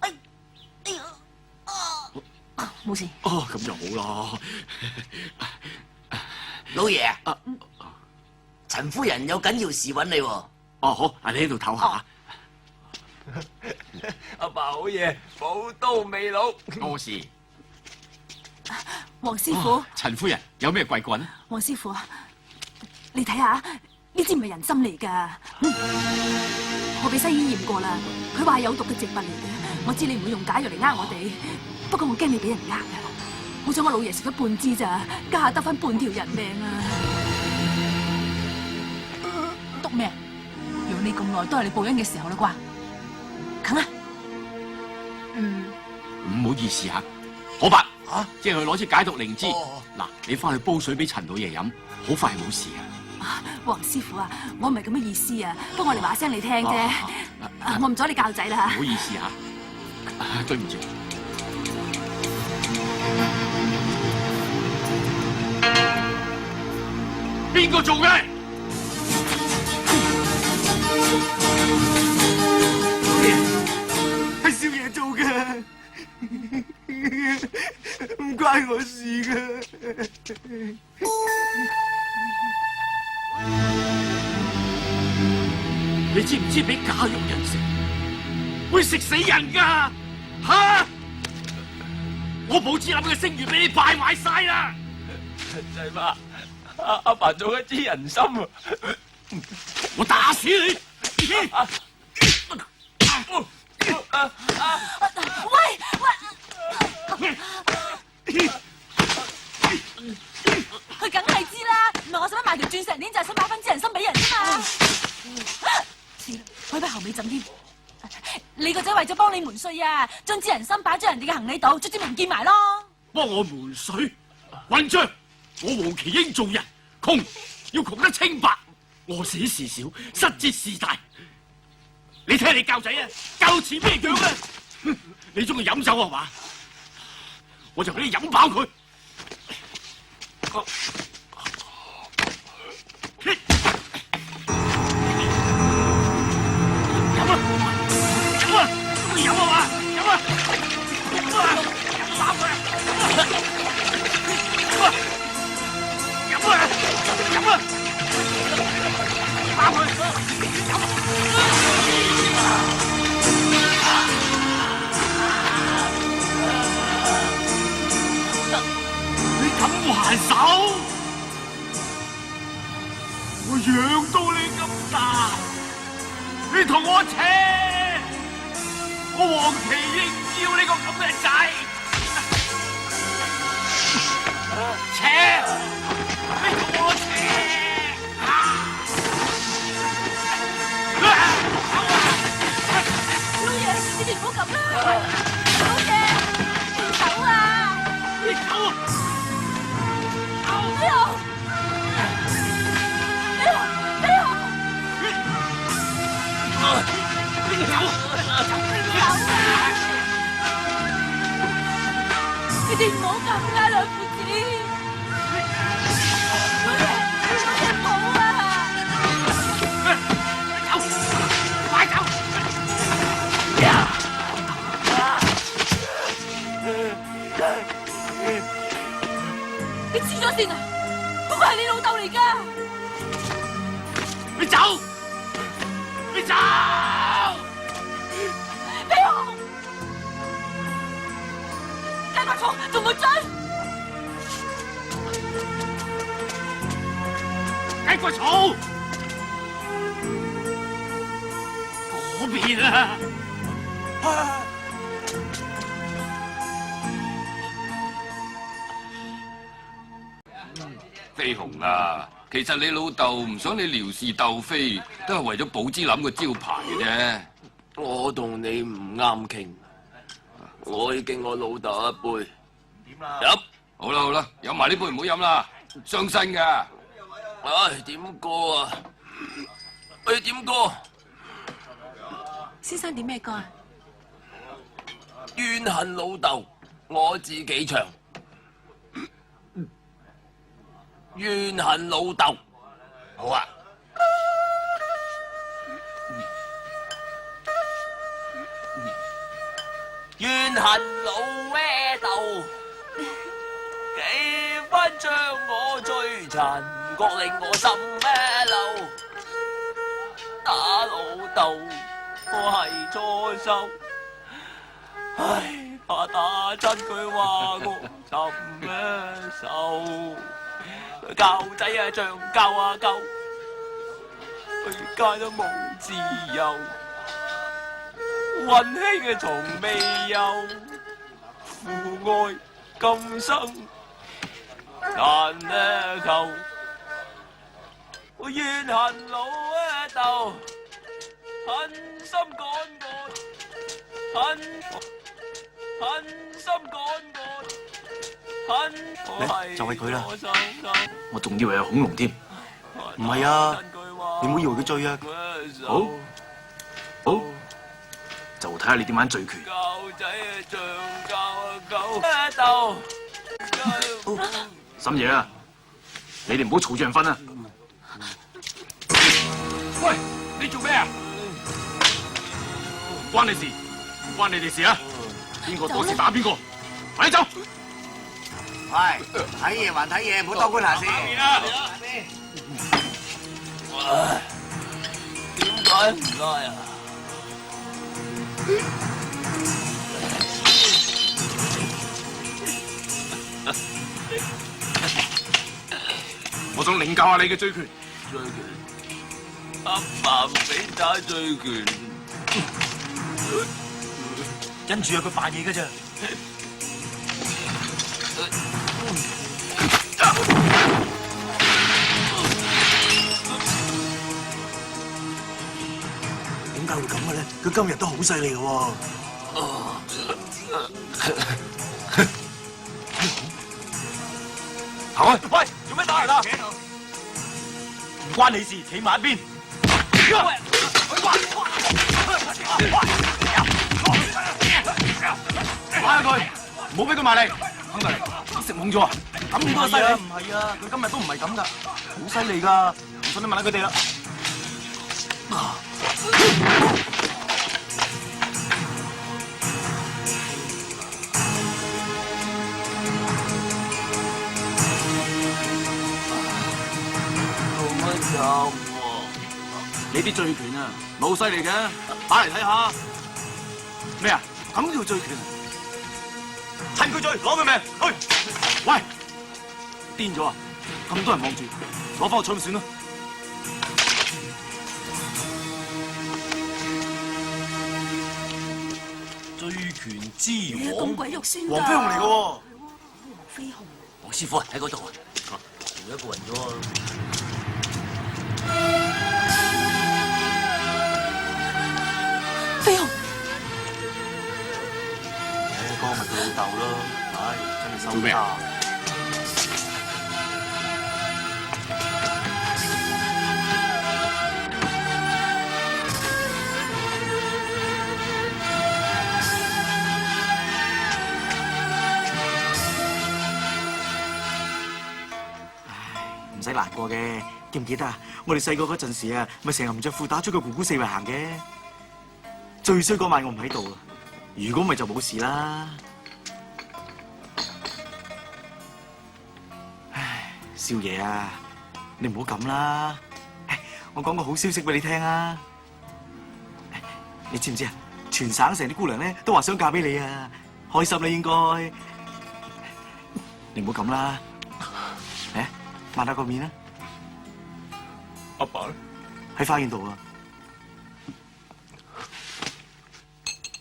哎呀！冇事。哦，咁就好咯。老爺，陳夫人有緊要事揾你喎。哦，好，你喺度唞下。阿爸好嘢，寶刀未老。多事。黃師傅，陳夫人有咩貴幹？黃師傅啊，你睇下呢支唔係人參嚟㗎。我俾西醫驗過啦，佢話係有毒嘅植物嚟嘅。我知你唔會用假藥嚟呃我哋，不過我驚你俾人呃啊！好彩我老爺食咗半支咋，家下得翻半條人命啊！篤咩？養你咁耐都係你報恩嘅時候啦啩？啃啊！唔好意思嚇，可伯即係去攞支解毒靈芝。嗱，你翻去煲水俾陳老爺飲，好快冇事啊！黃師傅啊，我唔係咁嘅意思啊，不過我哋話聲你聽啫。我唔阻你教仔啦。唔好意思嚇，對唔住。邊個做嘅？係少爺做嘅，唔關我事嘅。你知唔知俾假藥人食會食死人㗎？嚇！我寶芝林嘅聲譽俾你敗壞晒啦！仔媽，阿爸做一支人參啊！我打死你！佢梗係知啦，唔係我使乜買條鑽石鏈，就係想買翻支人參俾人啫嘛。我俾後尾枕添。你個仔為咗幫你瞞稅啊，將支人參擺咗人哋嘅行李度，卒之唔見埋咯。幫我瞞水，混帳！我黃麒英做人窮，要窮得清白，餓死事小，失節事大。你睇下你教仔啊，教似咩樣啊？你中意飲酒係嘛？我就俾你飲飽佢。飲啊嘛，飲啊！飲啊！飲飽佢！飲啊！飲啊！飽佢！你咁還手？我養到你咁大，你同我扯！我黃麒英要你個咁嘅仔，扯！你同我扯！老爺，你哋唔好咁啦！老爺，你走啊！你走！你好！你走！你哋唔好咁啦，兩父子。老爺唔好啊！走！快走！你黐咗線啊！嗰個係你老豆嚟㗎！你走！你走！俾我！雞骨草仲冇追！雞骨草嗰邊啊！飛鴻啊，其實你老豆唔想你撩事鬥非，都係為咗寶芝林個招牌嘅啫。我同你唔啱傾，我已經我老豆一杯。飲。好啦好啦，飲埋呢杯唔好飲啦，傷身㗎。唉，點歌啊？我要點歌。先生點咩歌啊？怨恨老豆，我自己唱。怨恨老豆。好啊。怨恨老咩豆，番將我追殘，唔覺令我心咩流。打老豆，我係錯手。唉，怕打真佢話我尋咩手。教仔啊，像教啊教，去街都冇自由。溫馨嘅從未有，父愛今生難得求。我怨恨老一竇，狠心趕我，狠心趕我，嚟就係佢啦！我仲以為係恐龍添。唔係啊，你唔好以為佢追啊！好，好，就睇下你點玩醉拳。沈爺啊，你哋唔好嘈住人瞓啊！喂，你做咩啊？關你事，唔關你哋事啊！邊個多事打邊個，快啲走！喂，睇嘢還睇嘢，唔好多管閒事。點解唔該啊？我想領教下你嘅醉拳。醉拳，阿爸唔俾打醉拳。跟住啊，佢扮嘢㗎咋。點解會咁嘅咧？佢今日都好犀利嘅喎。行開！喂，做咩打人啊？唔關你事，企埋一邊。拉佢，唔好俾佢埋嚟。肯定食懵咗啊！咁多犀利？唔係啊，佢今日都唔係咁噶，好犀利噶。唔信你問下佢哋啦。你啲醉拳啊，冇犀利嘅，打嚟睇下。咩啊？咁叫醉拳？趁佢醉，攞佢命！去！喂，癲咗啊！咁多人望住，攞翻個彩咪算咯。醉拳之王，咁鬼肉酸㗎！黃飛鴻嚟嘅喎。黃飛鴻。黃師傅喺嗰度啊，仲有一個人咗。飛鴻，哥咪佢老豆咯，唉，真係收做咩啊？唔使難過嘅，記唔記得啊？我哋細個嗰陣時啊，咪成日唔着褲打出個姑姑四圍行嘅。最衰嗰晚我唔喺度啊，如果咪就冇事啦。唉，少爺啊，你唔好咁啦。我講個好消息俾你聽啊！你知唔知啊？全省成啲姑娘咧都話想嫁俾你啊，開心啦應該。你唔好咁啦，誒，抹下個面啦。阿爸咧？喺花園度啊！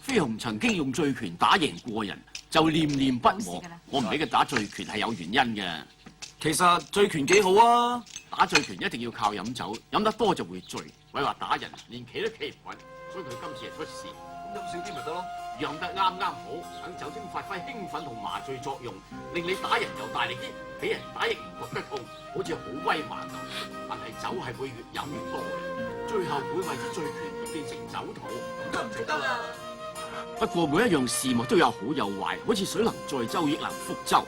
飛鴻曾經用醉拳打贏過人，就念念不忘。我唔俾佢打醉拳係有原因嘅。其實醉拳幾好啊！打醉拳一定要靠飲酒，飲得多就會醉。喂話打人連企都企唔穩，所以佢今次係出事。咁飲少啲咪得咯？釀得啱啱好，等酒精發揮興奮同麻醉作用，令你打人又大力啲，俾人打亦唔覺得痛，好似好威猛咁。但係酒係會越飲越多嘅，最後會為咗醉拳而變成酒徒，咁就唔值得啦。不過每一樣事物都有好有壞，好似水能載舟，亦能覆舟。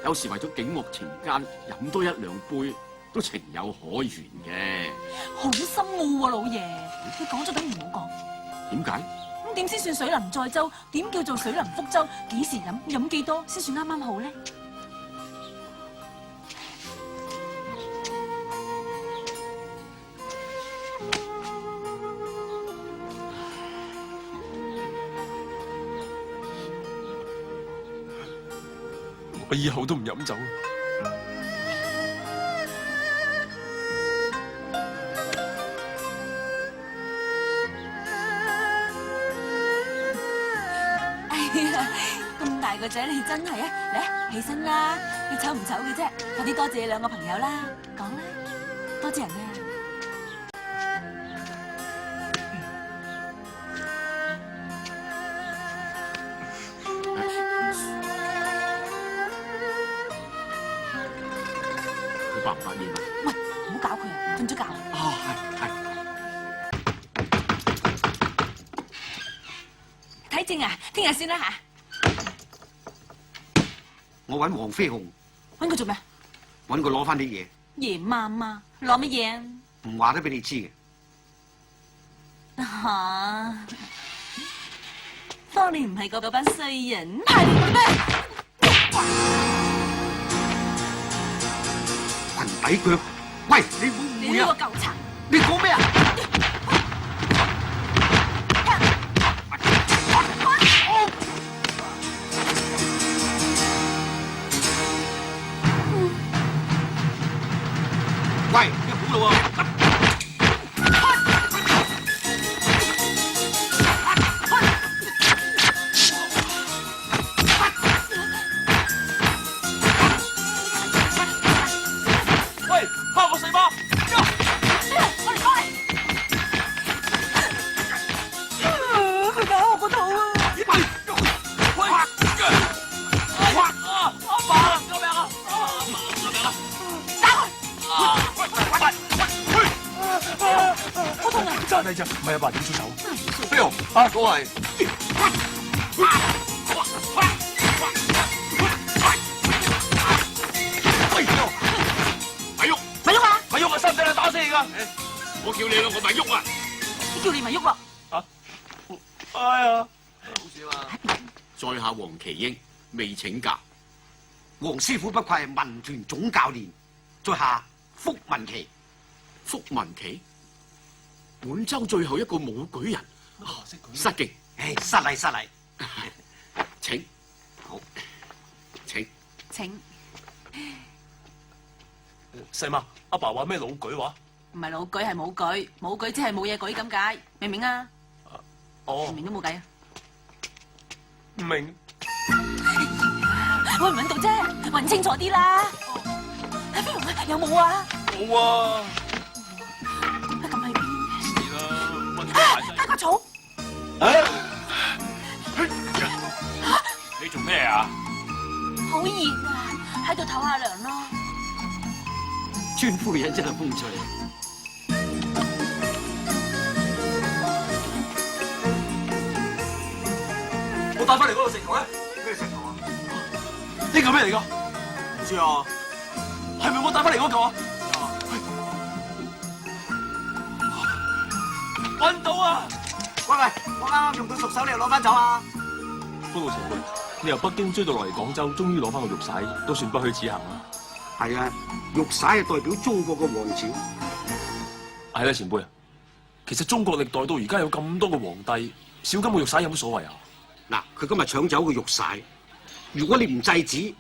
有時為咗景惡情奸，飲多一兩杯都情有可原嘅。好深奧喎，老爺，你講咗等於冇講。點解？咁點先算水能載舟？點叫做水能覆舟？幾時飲？飲幾多先算啱啱好咧？我以後都唔飲酒。咁大個仔你真係啊！嚟起身啦，你醜唔醜嘅啫？快啲多謝你兩個朋友啦，講啦，多謝人啊！佢白唔白面啊？喂，唔好搞佢啊！瞓咗覺。哦，係。睇症啊，聽日先啦吓。我揾黃飛鴻，揾佢做咩？揾佢攞翻啲嘢，夜媽媽攞乜嘢？唔話得俾你知嘅。吓，當你唔係嗰班衰人，係咩？裙底腳，喂，你會唔你會啊？呢個舊賊！你講咩啊？喂，一好啦喎！喂，蝦我細媽！佢搞我個肚啊！阿爸，救命啊！好痛啊！揸低啫，唔係阿爸點出手？飛鴻啊，嗰係咪喐啊！咪喐啊！使唔使你打死你㗎？我叫你啦，我咪喐啊！叫你咪喐咯！哎呀！在下黃麒英，未請假。黃師傅不愧係民團總教練，在下福文琪。福文琪，本州最後一個武舉人，失敬。唉，失禮失禮。請，好，請。請，細媽，阿爸話咩老舉話？唔係老舉係冇舉，冇舉即係冇嘢舉咁解，明唔明啊？哦，明都冇計啊！唔明。揾唔揾到啫，揾清楚啲啦。飛鴻有冇啊？冇啊！咁喺邊？是啦，揾到加個草。你做咩啊？好熱啊，喺度唞下涼咯。尊夫人真係風趣。我帶翻嚟嗰個石頭咧，咩石頭啊？呢個咩嚟㗎？唔知啊。係咪我帶翻嚟嗰嚿啊？揾到啊！喂，我啱啱用到熟手，你又攞翻走啊？不過前輩，你由北京追到落嚟廣州，終於攞翻個玉璽，都算不虛此行啦。係啊，玉璽係代表中國嘅王朝。係啦，前輩，其實中國歷代到而家有咁多個皇帝，少金個玉璽有乜所謂啊？嗱，佢今日搶走個玉璽，如果你唔制止，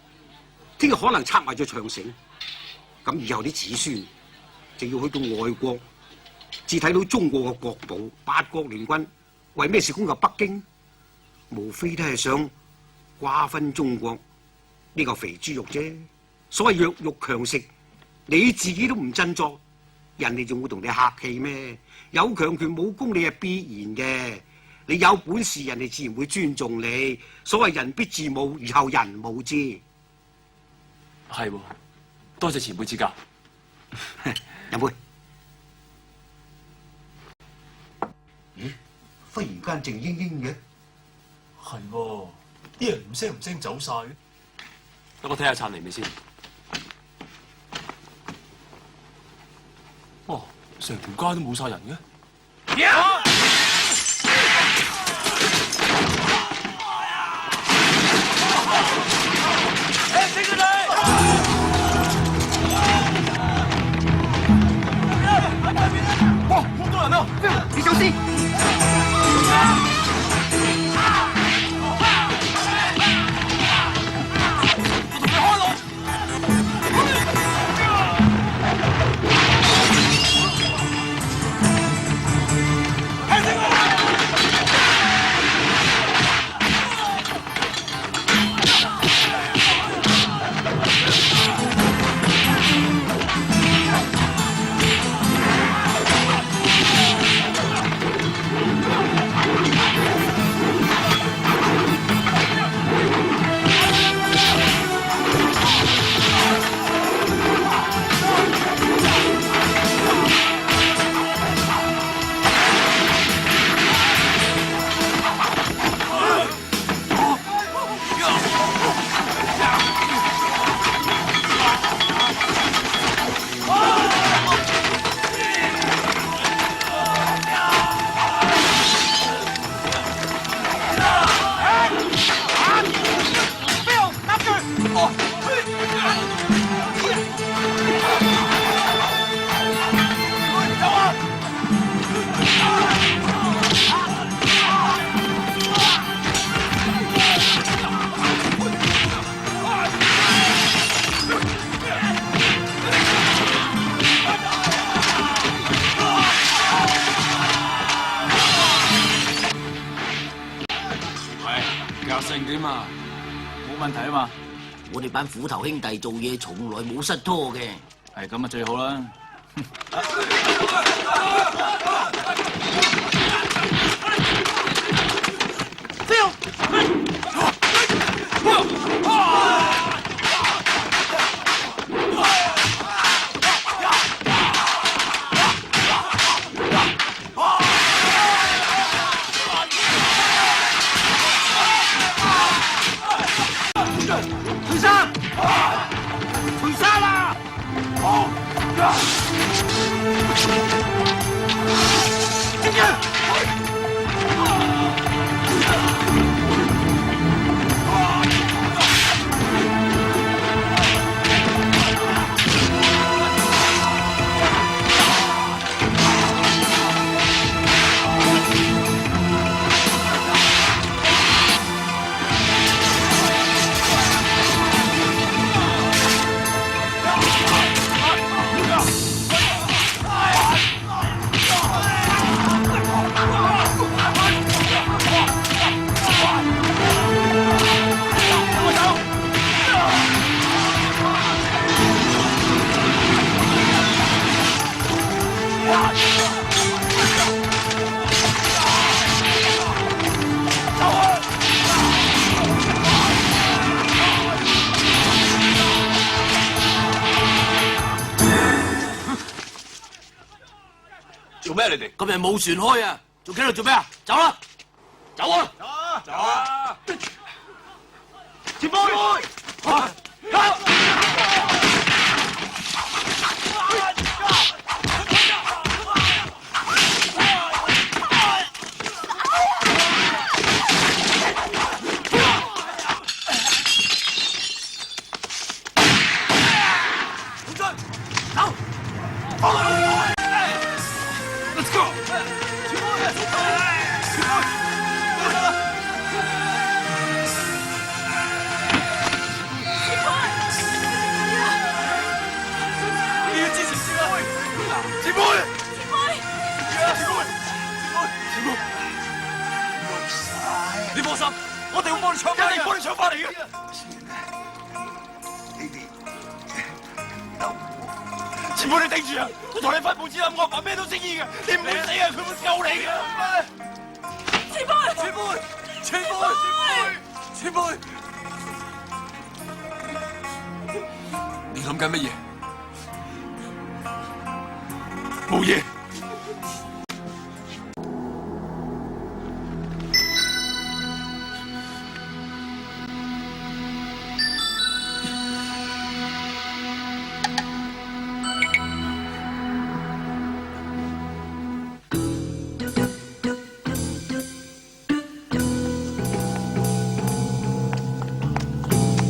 聽日可能拆埋咗長城，咁以後啲子孫就要去到外國，至睇到中國嘅國寶八國聯軍為咩事攻入北京？無非都係想瓜分中國呢個肥豬肉啫。所謂弱肉強食，你自己都唔振作，人哋仲會同你客氣咩？有強權武功，你係必然嘅。你有本事，人哋自然會尊重你。所謂人必自侮，而後人侮之。係喎，多謝前輩指教。飲杯。咦？忽然間靜英英嘅。係喎，啲人唔聲走晒嘅。等我睇下燦嚟未先。哦，成條街都冇晒人嘅。死佢哋！哇，好多人啊！你走先。我同你開性點啊？冇問題啊嘛。我哋班虎頭兄弟做嘢從來冇失拖嘅。係咁啊，最好啦。做咩你哋？今日冇船開啊！仲企喺度做咩啊？走啦！走啊！走啊！前輩！你放心，我哋會幫你搶翻嚟，幫你搶翻嚟嘅。前輩，你頂住啊！我同你分報紙啦，我阿爸咩都識醫嘅，你唔會死啊！佢會救你嘅。前輩，前輩，前輩，前輩，你諗緊乜嘢？冇嘢。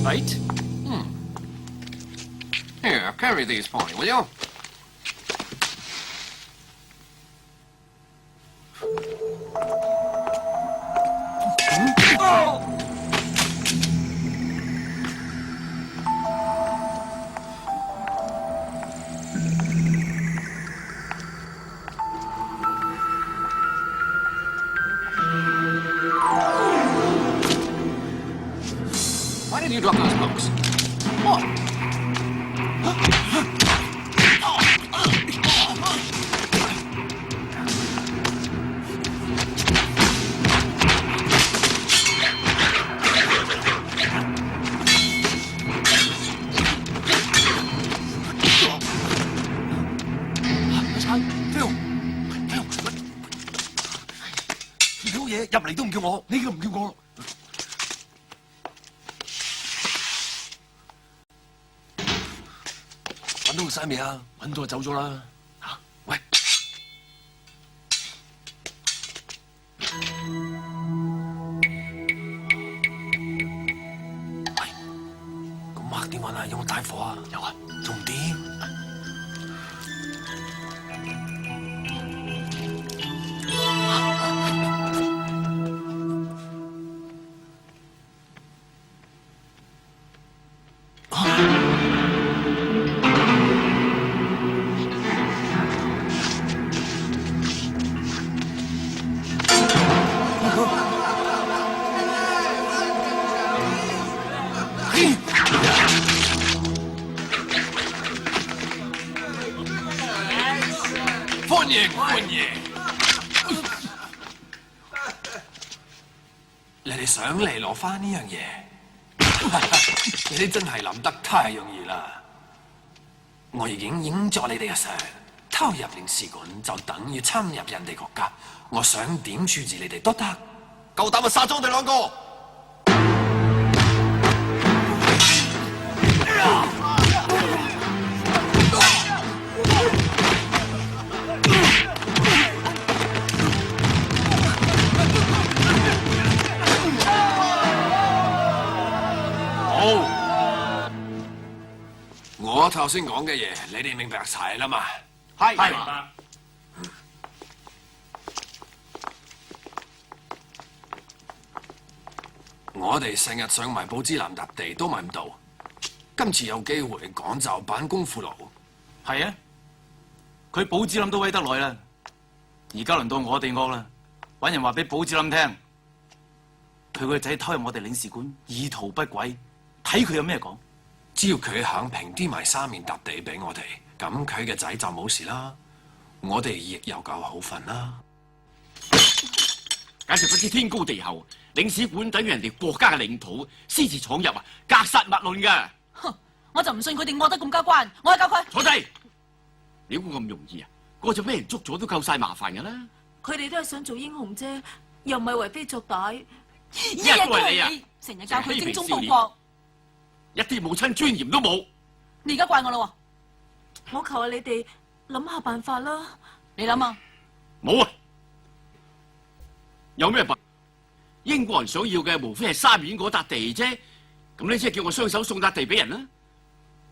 Right? Here, carry these for me, will you? Why did you drop those books? What?見到嘢入嚟都唔叫我，你都唔叫我。揾到個晒未啊？揾到就走咗啦。嚇，喂！喂，咁黑點揾啊？有冇大火啊？有啊，仲唔掂？官爺，你哋想嚟攞翻呢樣嘢？你哋真係諗得太容易啦！我已經影咗你哋嘅相，偷入領事館就等於侵入人哋國家。我想點處置你哋都得，夠膽咪殺咗我哋兩個！我頭先講嘅嘢，你哋明白晒啦嘛？係明白。我哋成日想埋寶芝林笪地都買唔到，今次有機會趕就板功夫佬。係啊，佢寶芝林都威得耐啦，而家輪到我哋惡啦，揾人話俾寶芝林聽，佢個仔偷入我哋領事館，意圖不軌，睇佢有咩講。只要佢肯平啲賣3面笪地俾我哋，咁佢嘅仔就冇事啦，我哋亦有夠好瞓啦。簡直不知天高地厚，領事館等於人哋國家嘅領土，私自闖入啊，格殺勿論㗎！哼，我就唔信佢哋惡得咁交關，我去救佢。坐低，你估咁容易啊？嗰隻俾人捉咗都夠晒麻煩㗎啦！佢哋都係想做英雄啫，又唔係為非作歹。一日都係你啊！成日教佢精忠報國，一啲母親尊嚴都冇。你而家怪我啦？我求下你哋諗下辦法啦。你諗啊？冇啊！有咩辦？英國人想要嘅無非係沙面嗰笪地啫，咁你即係叫我雙手送笪地俾人啦。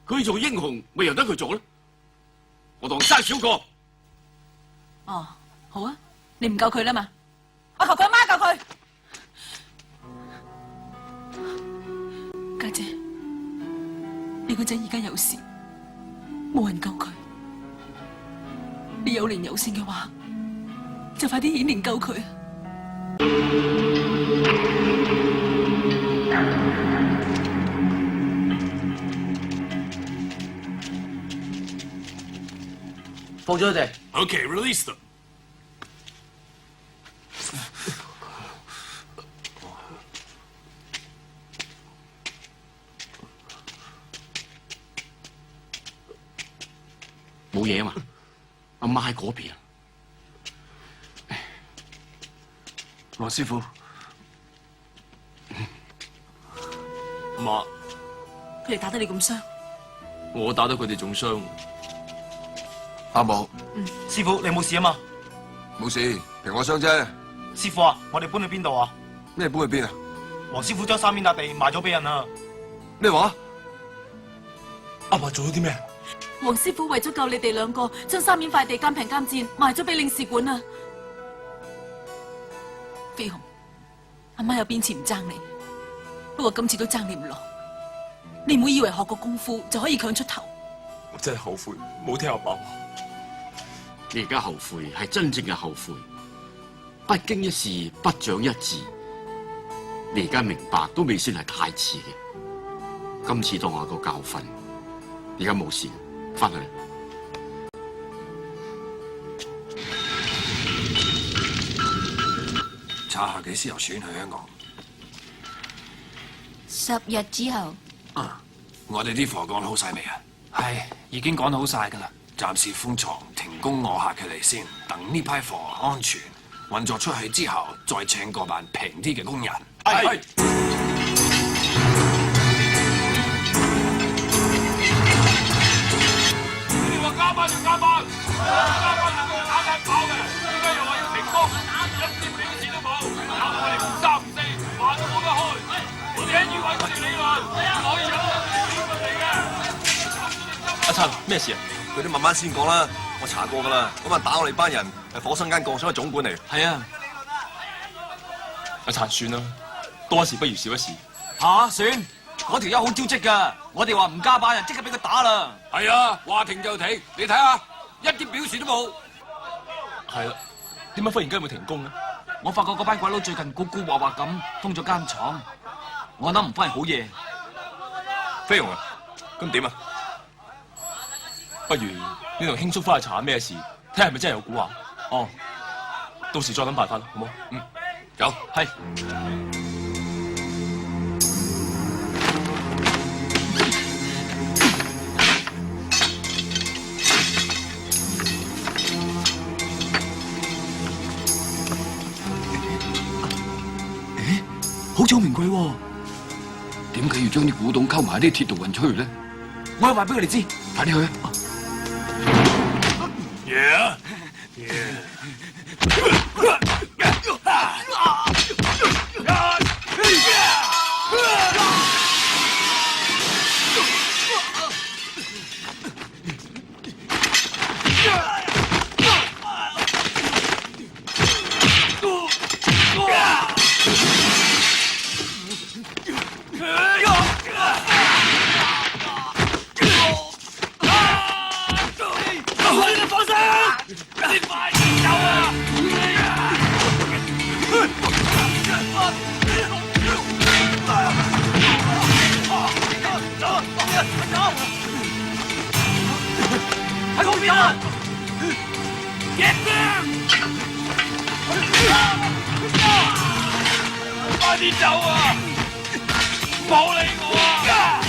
佢做英雄，咪由得佢做啦。我當生少個。哦，好啊，你唔救佢啦嘛？我求佢阿媽救佢。家姐，你個仔而家有事，冇人救佢。你有靈有性嘅話，就快啲顯靈救佢啊！放咗佢哋。Okay, release them. 冇嘢啊嘛，阿媽喺嗰邊啊。羅師傅，媽，佢哋打得你咁傷，我打得佢哋仲傷。阿母，師傅，你冇事啊嘛？冇事，平我傷啫。師傅啊，我哋搬去邊度啊？咩搬去邊啊？黃師傅將3面笪地賣咗俾人啊！咩話？阿爸做咗啲咩？黃師傅為咗救你哋兩個，將3面塊地監平監賤賣咗俾領事館啊！飛鴻，阿媽有邊次唔爭你？不過今次都爭你唔落。你唔好以為學過功夫就可以強出頭。我真係後悔冇聽阿爸話。你而家後悔係真正嘅後悔，不經一事不長一智。你而家明白都未算係太遲嘅，今次當我個教訓。而家冇事，翻去。查下幾時又選去香港10日之後。我哋啲貨趕好晒未啊？係，已經趕好晒㗎啦。暫時封藏停工，我下佢哋先，等呢批貨安全運作出去之後，再請個班平啲嘅工人。係。你話加班就加班，加班能夠打緊跑嘅，點解又話要停工？一啲表示都冇，搞到我哋唔3唔4，話都冇得開。我哋一於揾佢哋理論，可以有邊個嚟嘅？阿陳，咩事啊？佢哋慢慢先講啦，我查過噶啦，嗰晚打我哋班人係火生間鋼廠嘅總管嚟。係啊，阿燦算啦，多一事不如少一事。算？嗰條友好招積㗎，我哋話唔加班，即刻俾佢打啦。係啊，話停就停，你睇下，一啲表示都冇。係啦，點解忽然間會停工咧？我發覺嗰班鬼佬最近古古惑惑咁封咗間廠，我諗唔翻係好嘢。飛鴻啊，咁點啊？不如你同興叔翻去查下咩事，睇下係咪真係有蠱惑。哦，到時再諗辦法啦，好冇？嗯，有係。好似好名貴喎。點解要將啲古董溝埋啲鐵道運出去咧？我去話俾佢哋知。快啲去啊！喺嗰邊啊！快啲走啊！唔好理我啊！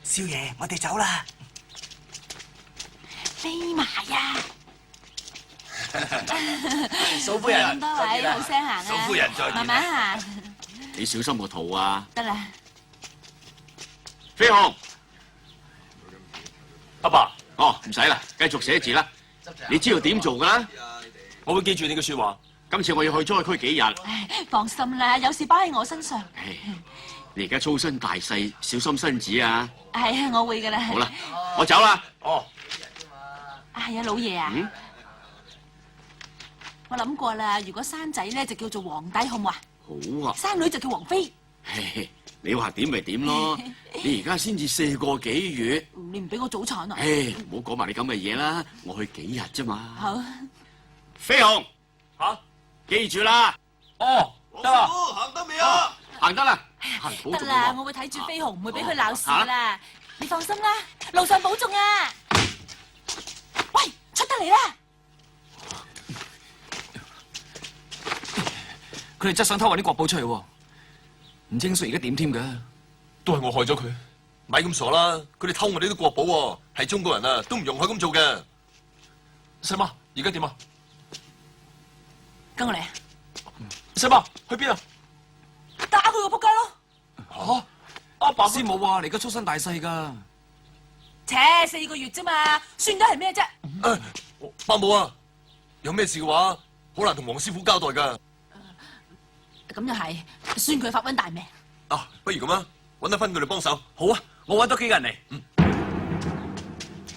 少爺，我哋走啦。飛埋呀！蘇夫人，咁多位好聲行啊！蘇夫人再見慢慢行。你小心個肚啊！得啦。飛鴻，阿爸，哦，唔使啦，繼續寫字啦。你知道點做㗎啦？我會記住你嘅説話。今次我要去災區幾日。唉，放心啦，有事包喺我身上。你而家粗身大細，小心身子啊！係啊，我會噶啦。好啦，我走啦。哦。係啊，老爺啊。嗯。我諗過啦，如果生仔咧就叫做皇帝，好唔好啊？好啊。生女就叫皇妃。你話點咪點咯？你而家先至4個幾月。你唔俾我早產啊？唔好講埋你咁嘅嘢啦，我去幾日啫嘛。好。飛鴻。嚇！記住啦。哦，得啦。行得未啊？行得啦。得啦，我會睇住飛鴻，唔會俾佢鬧事啦。你放心啦，路上保重啊！喂，出得嚟啦！佢哋真想偷運啲國寶出嚟喎，唔知說而家點添㗎？都係我害咗佢。咪咁傻啦！佢哋偷我哋啲國寶喎，係中國人啊，都唔容許咁做嘅。細媽，而家點啊？跟我嚟啊！細媽，去邊啊？打佢個仆街咯！嚇！阿爸師母話你而家粗身大細㗎。切，4個月啫嘛，算得係咩啫？伯母啊，有咩事嘅話，好難同黃師傅交代㗎。咁又係，算佢發瘟大命。啊，不如咁啊，揾得翻佢哋幫手。好啊，我揾多幾個人嚟。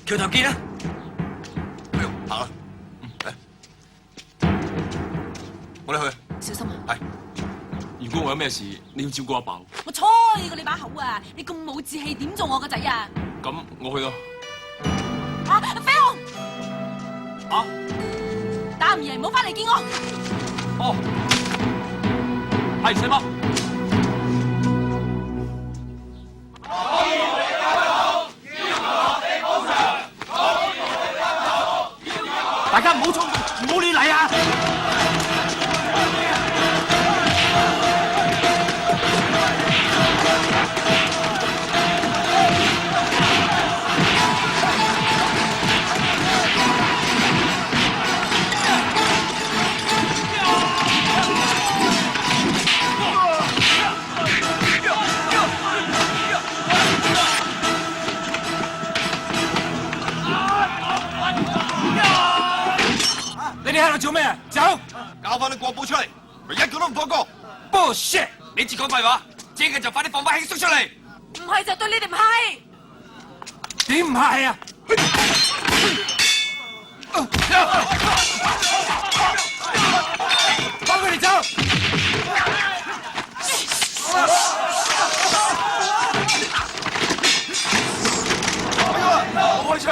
橋頭見啦。行啦。我哋去。小心啊！係。如果我有咩事，你要照顧阿爸。我搓你個你把口啊！你咁冇志氣，點做我個仔啊？咁我去啦。啊，飛鴻！啊！打唔贏，唔好翻嚟見我。哦。係，細媽。大家唔好衝，唔好亂嚟啊！你喺度做咩啊？走！交翻啲國寶出嚟，咪一個都唔放過。Bullshit！你只講廢話，即刻就快啲放翻輕叔出嚟。唔係就對你哋唔係。點唔係啊？放佢哋走！我開槍！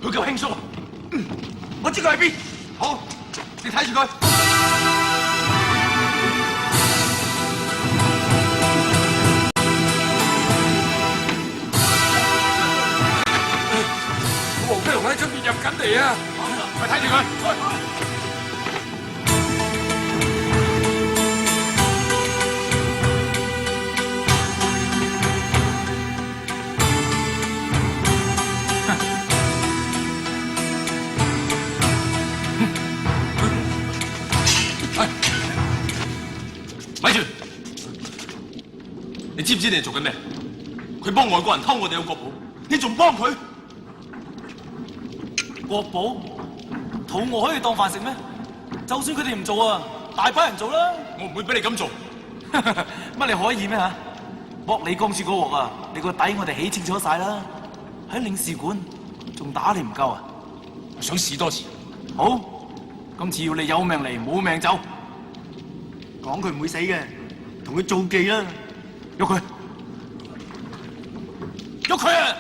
佢夠輕鬆啊！我知佢喺邊。好，你睇住佢。黃飛鴻喺出邊入緊嚟啊！快睇住佢。咪住！你知唔知你做緊咩？佢幫外國人偷我哋嘅國寶，你仲幫佢？國寶肚餓可以當飯食咩？就算佢哋唔做啊，大把人做啦。我唔會俾你咁做。乜你可以咩嚇？剝你光處嗰鑊啊！你個底我哋起清楚晒啦。喺領事館仲打你唔夠啊？我想試多次。好，今次要你有命嚟，冇命走。講佢唔會死嘅，同佢做記啦。喐佢，喐佢啊！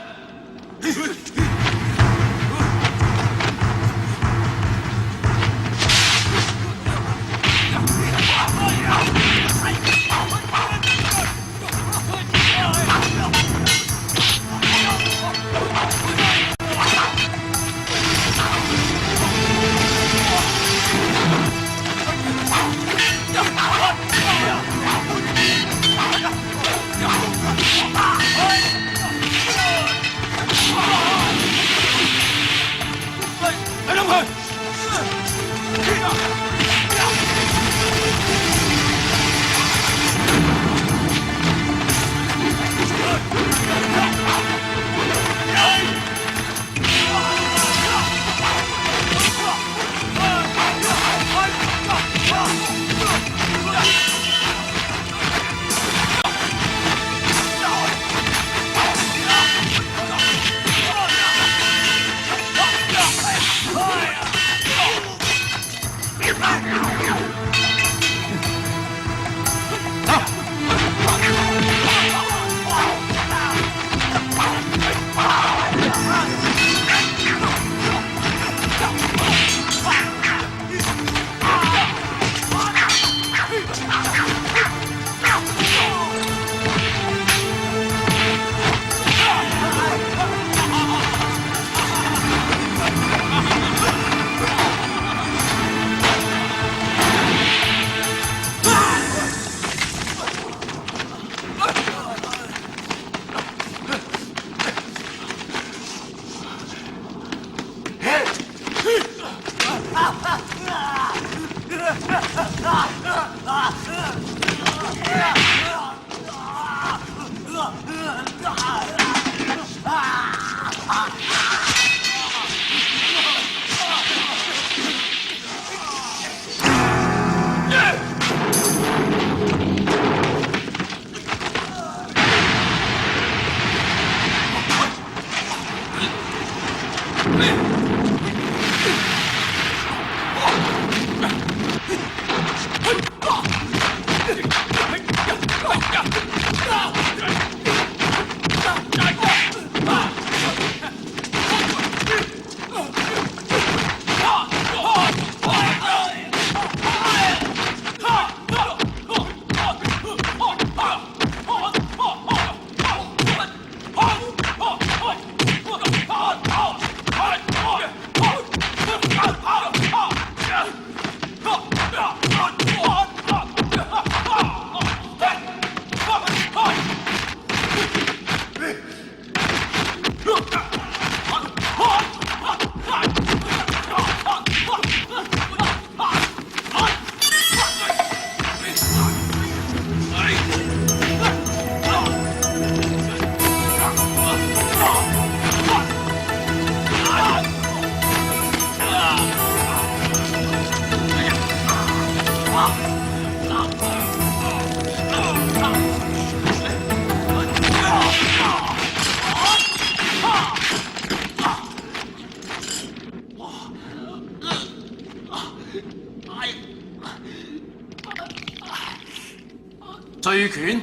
醉拳，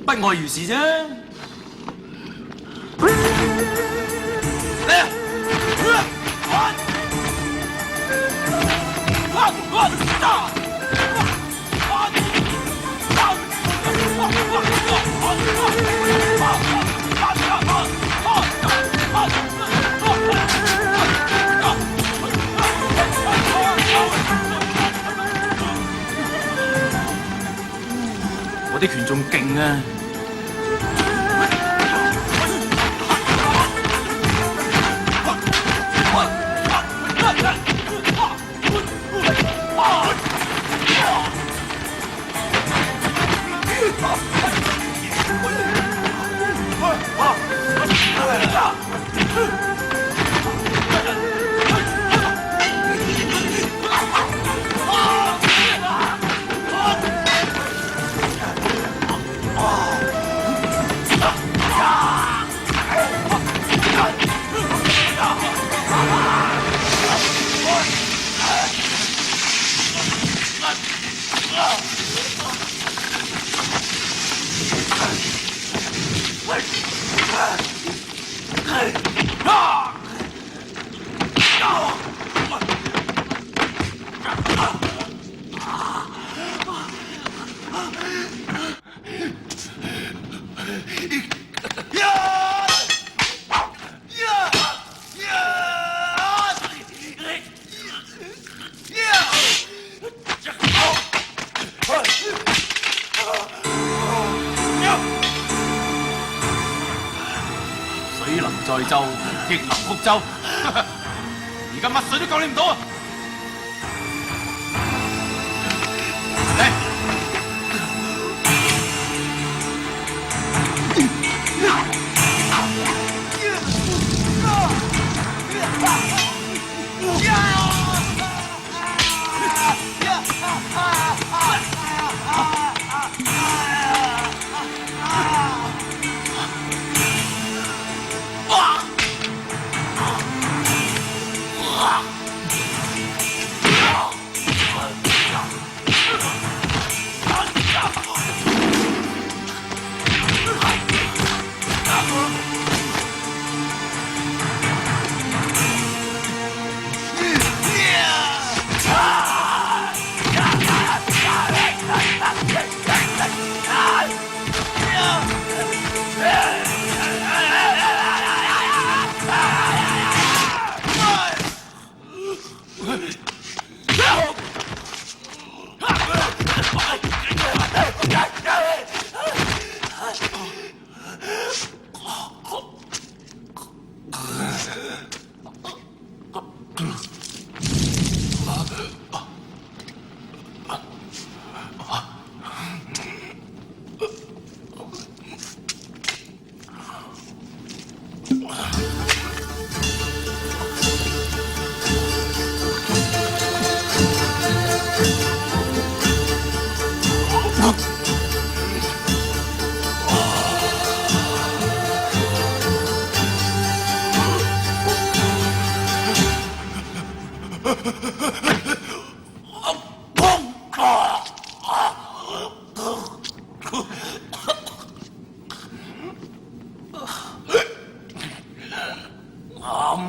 不外如是啫。嚟我啲拳仲勁啊！水能載舟，亦能覆舟。而家乜水都救你唔到啊！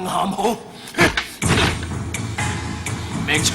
啱好，命長。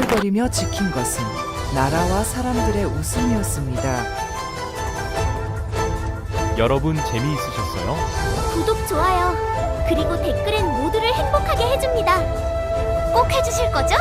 웅얼거리며 지킨 것은 나라와 사람들의 웃음이었습니다. 여러분 재미있으셨어요? 구독, 좋아요, 그리고 댓글은 모두를 행복하게 해줍니다. 꼭 해주실 거죠?